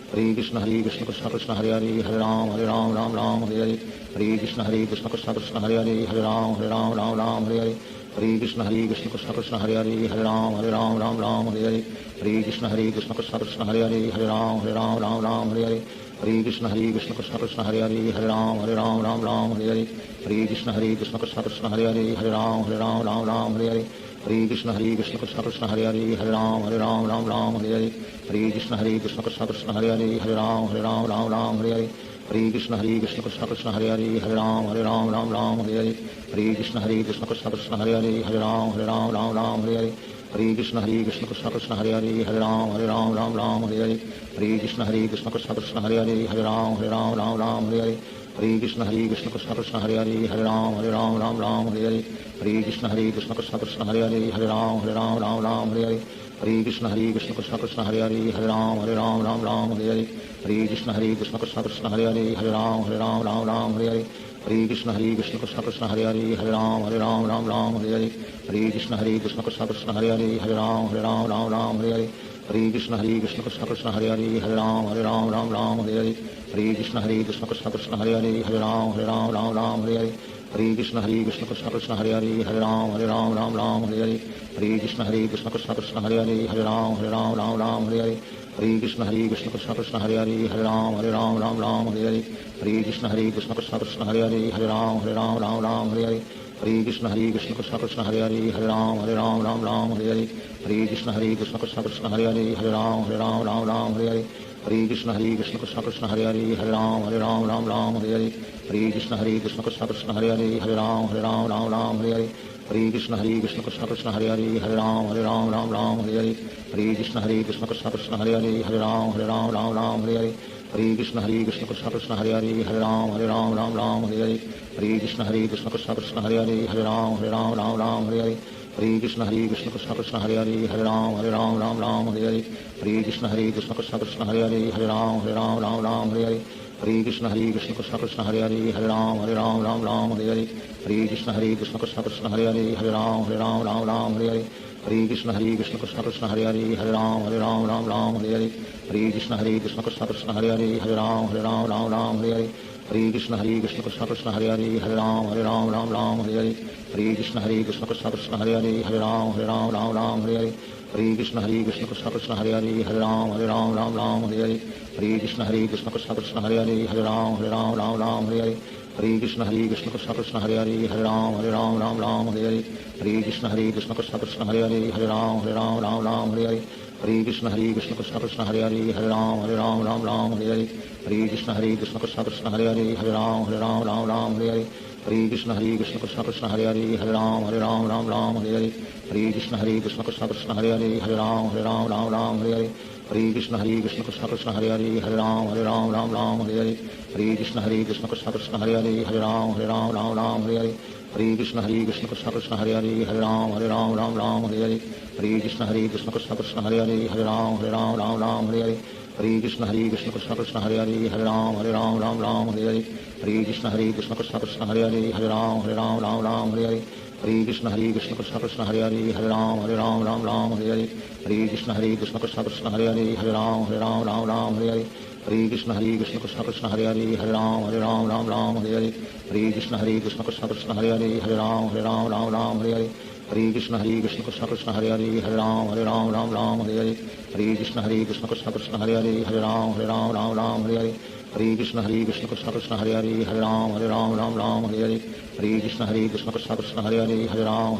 Hare Krishna Krishna Krishna Hare Hare Hare Ram Ram Hare Hare Hare Krishna Krishna Krishna Hare Hare Hare Ram Ram Hare Hare Hare Krishna Krishna Krishna Hare Hare Hare Ram Ram Hare Hare Hare Krishna Krishna Krishna Hare Hare Hare Ram Ram Hare Hare Hare Krishna Krishna Krishna Hare Hare Hare Ram Ram Hare Hare Hare Krishna Krishna Krishna Hare Hare Hare Ram Ram Hare Hare Hare Krishna Krishna Krishna Hare Hare Hare Ram Ram Hare Hare Hare Krishna Krishna Krishna Hare Hare Hare Ram Ram Hare Hare Hare Krishna Krishna Krishna Hare Hare Hare Ram Ram Hare Hare Hare Krishna Krishna Krishna Hare Hare Hare Ram Ram Hare Hare Hare Krishna Krishna Krishna Hare Hare Hare Ram Ram Hare Hare Hare Krishna Krishna Krishna Hare Hare Hare Ram Ram Hare Hare Hare Krishna Krishna Krishna Hare Hare Hare Ram Ram Hare Hare Hare Krishna Krishna Krishna Hare Hare Hare Ram Ram Hare Hare Hare Krishna Krishna Krishna Hare Hare Hare Ram Ram Hare Hare Hare Krishna Krishna Krishna Hare Hare Hare Ram Ram Hare Hare Hare Krishna Krishna Krishna Hare Hare Hare Ram Ram Hare Hare Hare Krishna Krishna Krishna Hare Hare Hare Ram Ram Hare Hare Hare Krishna Krishna Krishna Hare Hare Hare Ram Ram Hare Hare Hare Krishna Krishna Krishna Hare Hare Hare Ram Ram Hare Hare Hare Krishna Krishna Krishna Hare Hare Hare Ram Ram Hare Hare Hare Krishna Krishna Krishna Hare Hare Hare Ram Ram Hare Hare Hare Krishna Krishna Krishna Hare Hare Hare Ram Ram Hare Hare Hare Krishna Krishna Krishna Hare Hare Hare Ram Ram Hare Hare Hare Krishna Krishna Krishna Hare Hare Hare Ram Ram Hare Hare Hare Krishna Krishna Krishna Hare Hare Hare Ram Ram Hare Hare Hare Krishna Krishna Krishna Hare Hare Hare Ram Ram Hare Hare Hare Krishna Krishna Krishna Hare Hare Hare Ram Ram Hare Hare Hare Krishna Krishna Krishna Hare Hare Hare Ram Ram Hare Hare Hare Krishna Krishna Krishna Hare Hare Hare Ram Ram Hare Hare Hare Krishna Krishna Krishna Hare Hare Hare Ram Ram Hare Hare Hare Krishna Krishna Krishna Hare Hare Hare Ram Ram Hare Hare Hare Krishna Krishna Krishna Hare Hare Hare Ram Ram Hare Hare Hare Krishna Krishna Krishna Hare Hare Hare Ram Ram Ram Hare Hare Hare Krishna Krishna Krishna Hare Hare Hare Ram Ram Hare Hare Hare Krishna Krishna Krishna Hare Hare Hare Ram Ram Hare Hare Hare Krishna Krishna Krishna Hare Hare Hare Ram Ram Hare Hare Hare Krishna Krishna Krishna Hare Hare Hare Ram Ram Hare Hare Hare Krishna Krishna Krishna Hare Hare Hare Ram Ram Hare Hare Hare Krishna Krishna Krishna Hare Hare Hare Ram Ram Hare Hare Hare Krishna Krishna Krishna Hare Hare Hare Ram Ram Hare Hare Hare Krishna Krishna Krishna Hare Hare Hare Ram Hare Hare Hare Krishna Krishna Krishna Hare Hare Hare Ram Hare Hare Hare Krishna Krishna Krishna Hare Hare Hare Ram Hare Hare Hare Krishna Krishna Krishna Hare Hare Hare Ram Hare Hare Hare Krishna Krishna Krishna Hare Hare Hare Ram Hare Hare Hare Krishna Krishna Krishna Hare Hare Hare Ram Hare Hare Hare Krishna Krishna Krishna Hare Hare Hare Ram Hare Hare Hare Krishna Krishna Krishna Hare Hare Hare Ram Hare Hare Hare Krishna Krishna Krishna Hare Hare Hare Ram Hare Hare Hare Krishna Krishna Krishna Hare Hare Hare Ram Hare Hare Hare Krishna Krishna Krishna Hare Hare Hare Ram Hare Hare Hare Krishna Krishna Krishna Hare Hare Hare Ram Hare Hare Hare Krishna Krishna Krishna Hare Hare Hare Ram Hare Hare Hare Krishna Krishna Krishna Hare Hare Hare Ram Hare Hare Hare Krishna Krishna Krishna Hare Hare Hare Ram Hare Hare Hare Krishna Krishna Krishna Hare Hare Hare Ram Hare Hare Hare Krishna Krishna Krishna Hare Hare Hare Ram Hare Hare Hare Krishna Krishna Krishna Hare Hare Hare Ram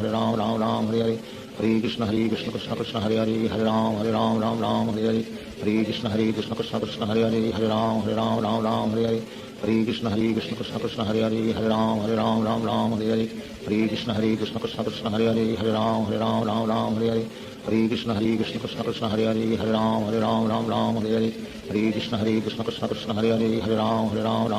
Hare Hare Hare Krishna Krishna Krishna Hare Hare Hare Ram Hare Hare Hare Krishna Krishna Krishna Hare Hare Hare Ram Hare Hare Hare Krishna Krishna Krishna Hare Hare Hare Ram Hare Hare Hare Krishna Krishna Krishna Hare Hare Hare Ram Hare Hare Hare Krishna Krishna Krishna Hare Hare Hare Ram Hare Hare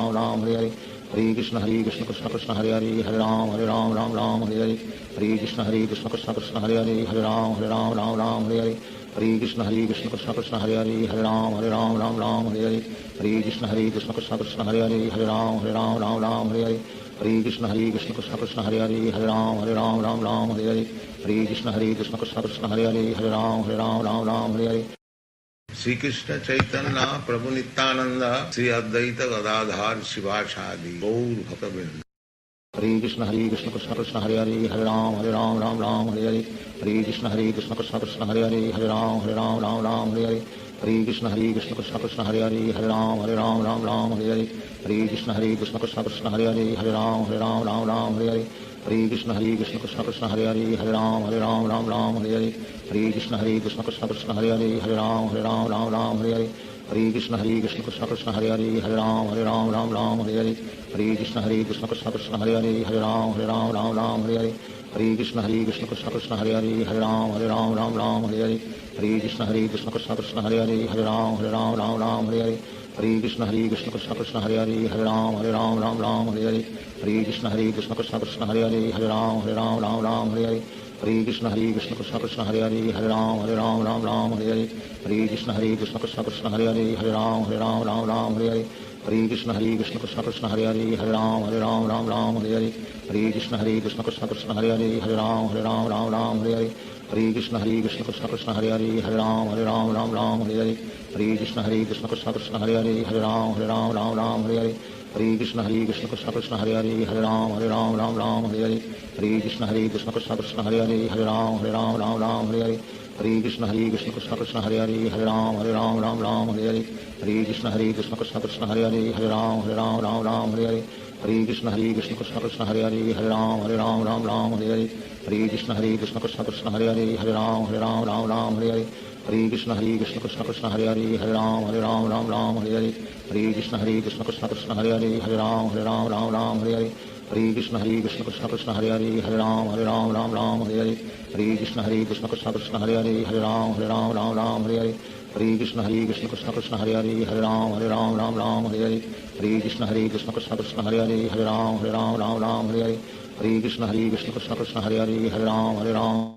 Hare Krishna Krishna Krishna Hare Hare Hare Ram Hare Hare Hare Krishna Krishna Krishna Hare Hare Hare Ram Hare Hare Hare Krishna Krishna Krishna Hare Hare Hare Ram Hare Hare Hare Krishna Krishna Krishna Hare Hare Hare Ram Hare Hare Hare Krishna Krishna Krishna Hare Hare Hare Ram Hare Hare Hare Krishna Krishna Krishna Hare Hare Hare Ram Hare Hare Hare Krishna Krishna Krishna Hare Hare Hare Ram Hare Hare Shri Krishna Chaitanya Prabhu Nityanand Shri Advaita Gadadhar शिवासादि Gaur भक्तवृंद। Hare Krishna Krishna Krishna Hare Hare Hare Ram Hare Hare Hare Krishna Krishna Krishna Hare Hare Hare Ram Hare Hare Hare Krishna Krishna Krishna Hare Hare Hare Ram Hare Hare Hare Krishna Krishna Krishna Hare Hare Hare Ram Hare Hare Hare Krishna Krishna Krishna Hare Hare Hare Ram Hare Hare Hare Krishna Krishna Krishna Hare Hare Hare Ram Hare Hare Hare Krishna Krishna Krishna Hare Hare Hare Ram Hare Hare Hare Krishna Krishna Krishna Hare Hare Hare Ram Hare Hare Hare Krishna Krishna Krishna Hare Hare Hare Ram Hare Hare Hare Krishna Krishna Krishna Hare Hare Hare Ram Hare Hare Hare Krishna Krishna Krishna Hare Hare Hare Ram Hare Hare Hare Krishna Krishna Krishna Hare Hare Hare Ram Hare Hare Hare Krishna Krishna Krishna Hare Hare Hare Ram Hare Hare Hare Krishna Krishna Krishna Hare Hare Hare Ram Hare Hare Hare Krishna Krishna Krishna Hare Hare Hare Ram Hare Hare Hare Krishna Krishna Krishna Hare Hare Hare Ram Hare Hare Hare Krishna Krishna Krishna Hare Hare Hare Ram Hare Hare Hare Krishna Krishna Krishna Hare Hare Hare Ram Hare Hare Hare Krishna Krishna Krishna Hare Hare Hare Ram Hare Hare Hare Krishna Krishna Krishna Hare Hare Hare Ram Hare Hare Hare Krishna Krishna Krishna Hare Hare Hare Ram Hare Hare Hare Krishna Krishna Krishna Hare Hare Hare Ram Hare Hare Hare Krishna Krishna Krishna Hare Hare Hare Ram Hare Hare Hare Krishna Krishna Krishna Hare Hare Hare Ram Hare Hare Hare Krishna Krishna Krishna Hare Hare Hare Ram Hare Hare Hare Krishna Krishna Krishna Hare Hare Hare Ram Hare Hare Hare Krishna Krishna Krishna Hare Hare Hare Ram Hare Hare Hare Krishna Krishna Krishna Hare Hare Hare Ram Hare Hare Hare Krishna Krishna Krishna Hare Hare Hare Ram Hare Hare Hare Krishna Krishna Krishna Hare Hare Hare Ram Hare Hare Hare Krishna Krishna Krishna Hare Hare Hare Ram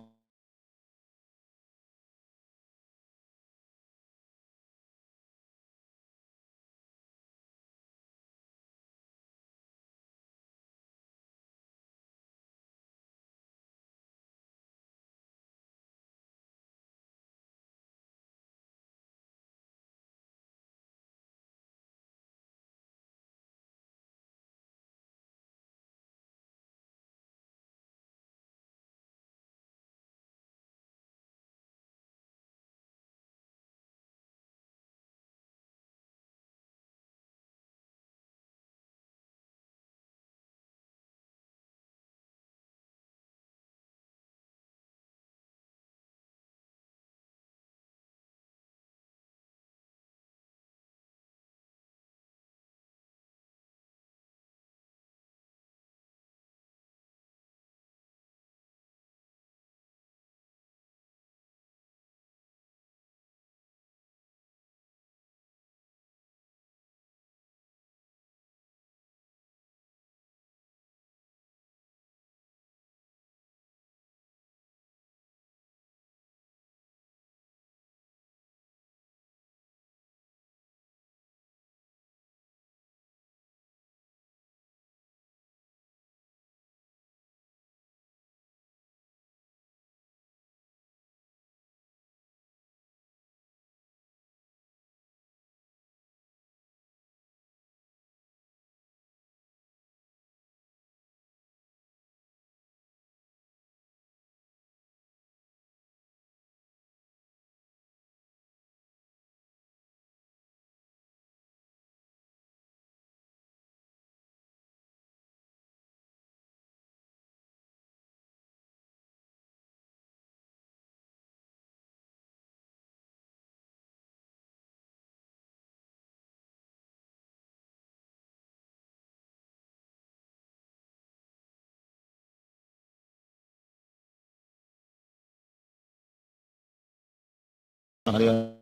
Hare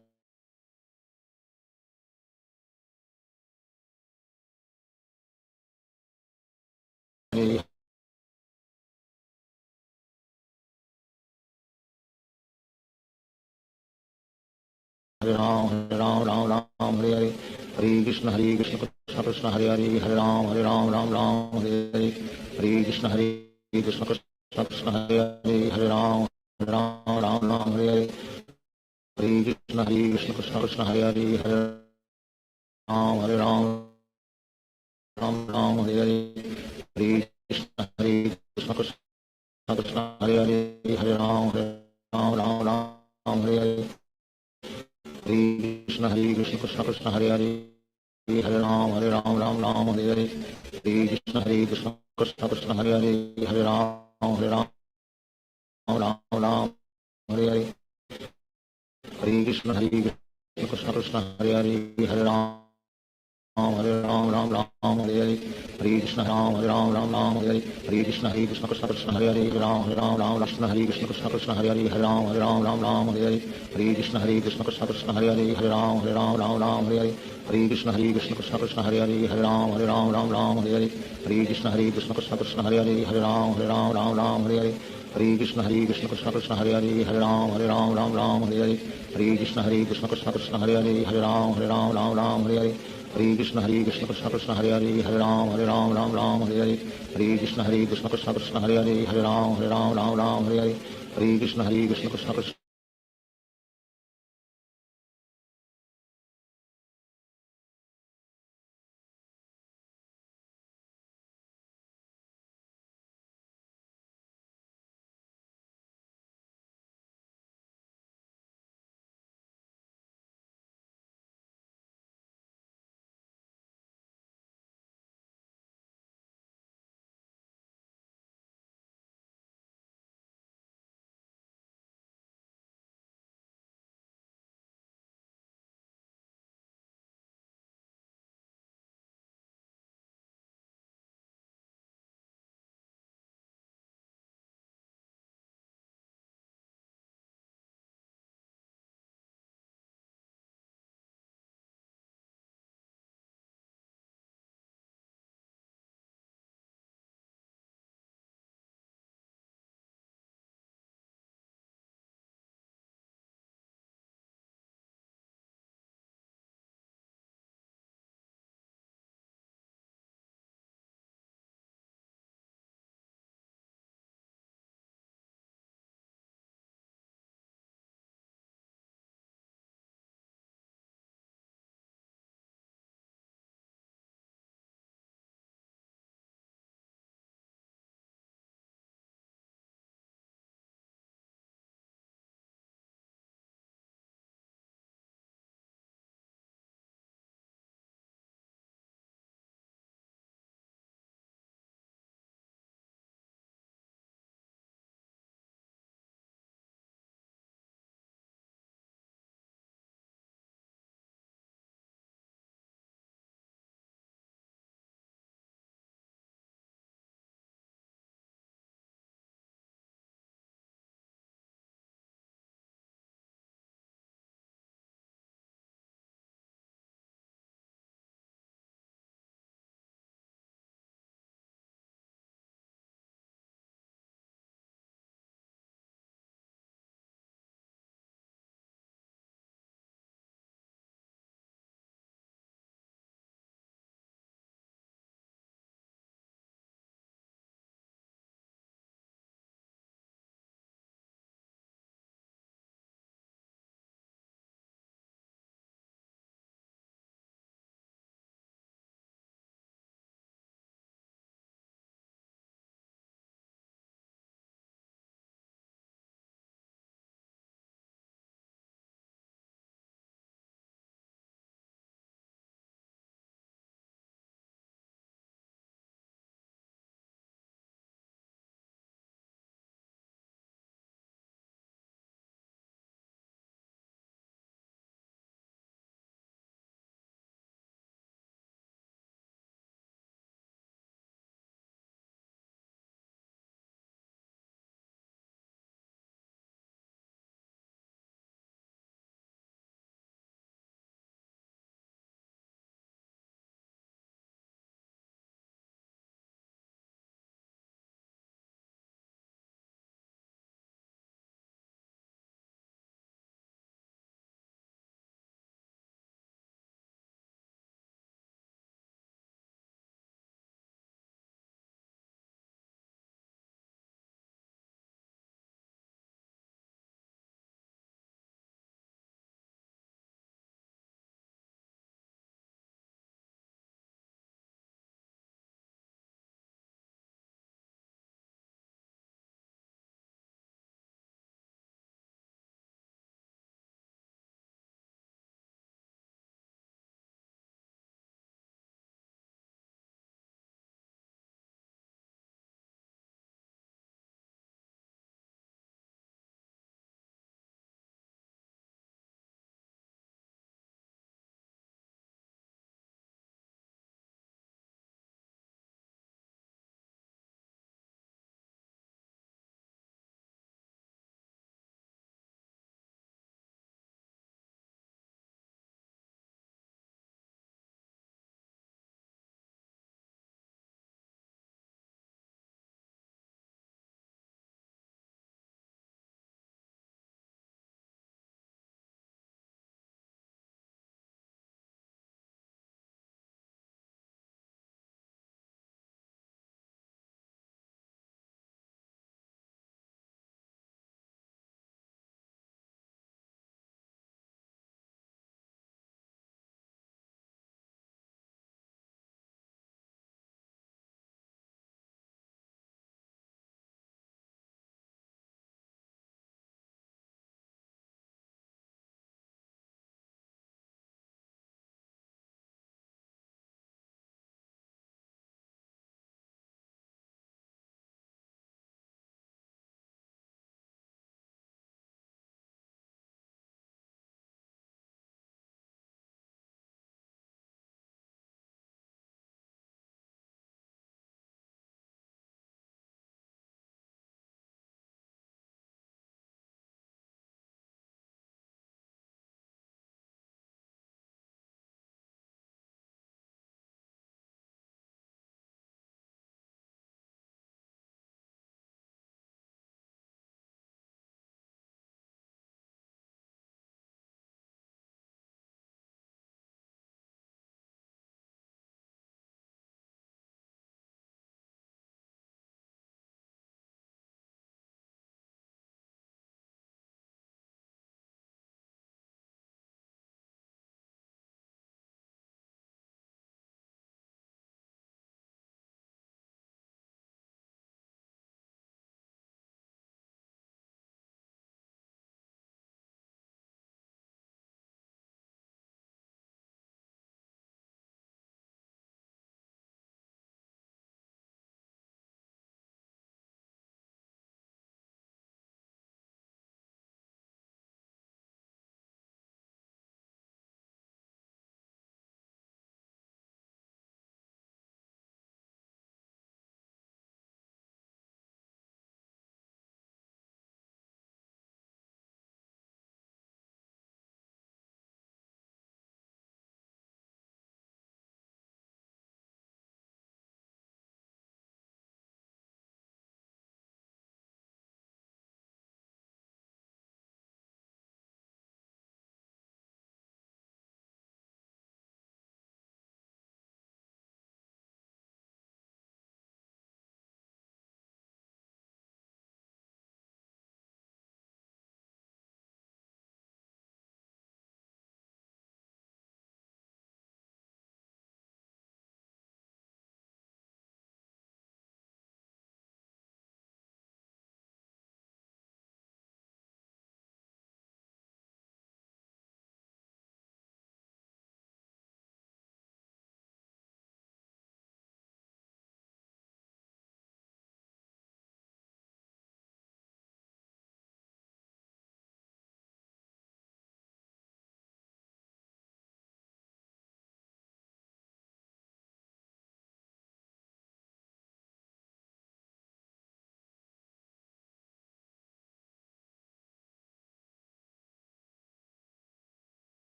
Hare Hare Ram Ram Ram Hare Hare Hare Krishna Krishna Krishna Hare Hare Hare Ram Ram Ram Hare Hare Hare Krishna Krishna Krishna Hare Hare Hare Ram Ram Hare Hare Hare Krishna Krishna Krishna Hare Hare Hare Ram Ram Hare Hare Hare Krishna Krishna Krishna Hare Hare Hare Ram Hare Hare Hare Krishna Krishna Krishna Hare Hare Hare Ram Hare Ram Hare Hare Hare Krishna Krishna Krishna Hare Hare Hare Ram Hare Hare Hare Krishna Krishna Krishna Hare Hare Hare Ram Hare Ram Hare Hare Hare Krishna Hare Ram Hare Hare Hare Krishna Krishna Krishna Hare Hare Hare Ram Krishna Krishna Krishna Hare Hare Hare Ram Hare Hare Hare Krishna Krishna Krishna Hare Hare Hare Ram Hare Hare Hare Krishna Krishna Krishna Hare Hare Hare Ram Hare Hare Hare Krishna Krishna Krishna Krishna Hare Hare Hare Ram Hare Hare Hare Krishna Krishna Krishna Krishna Hare Hare Hare Ram Hare Hare Hare Krishna Krishna Krishna Krishna Hare Hare Hare Ram Hare Hare Hare Krishna Krishna Krishna Krishna Hare Hare Hare Ram Hare Hare Hare Krishna Krishna Krishna Krishna Hare Hare Hare Ram Hare Hare Hare Krishna Krishna Krishna Krishna Hare Hare Krishna Krishna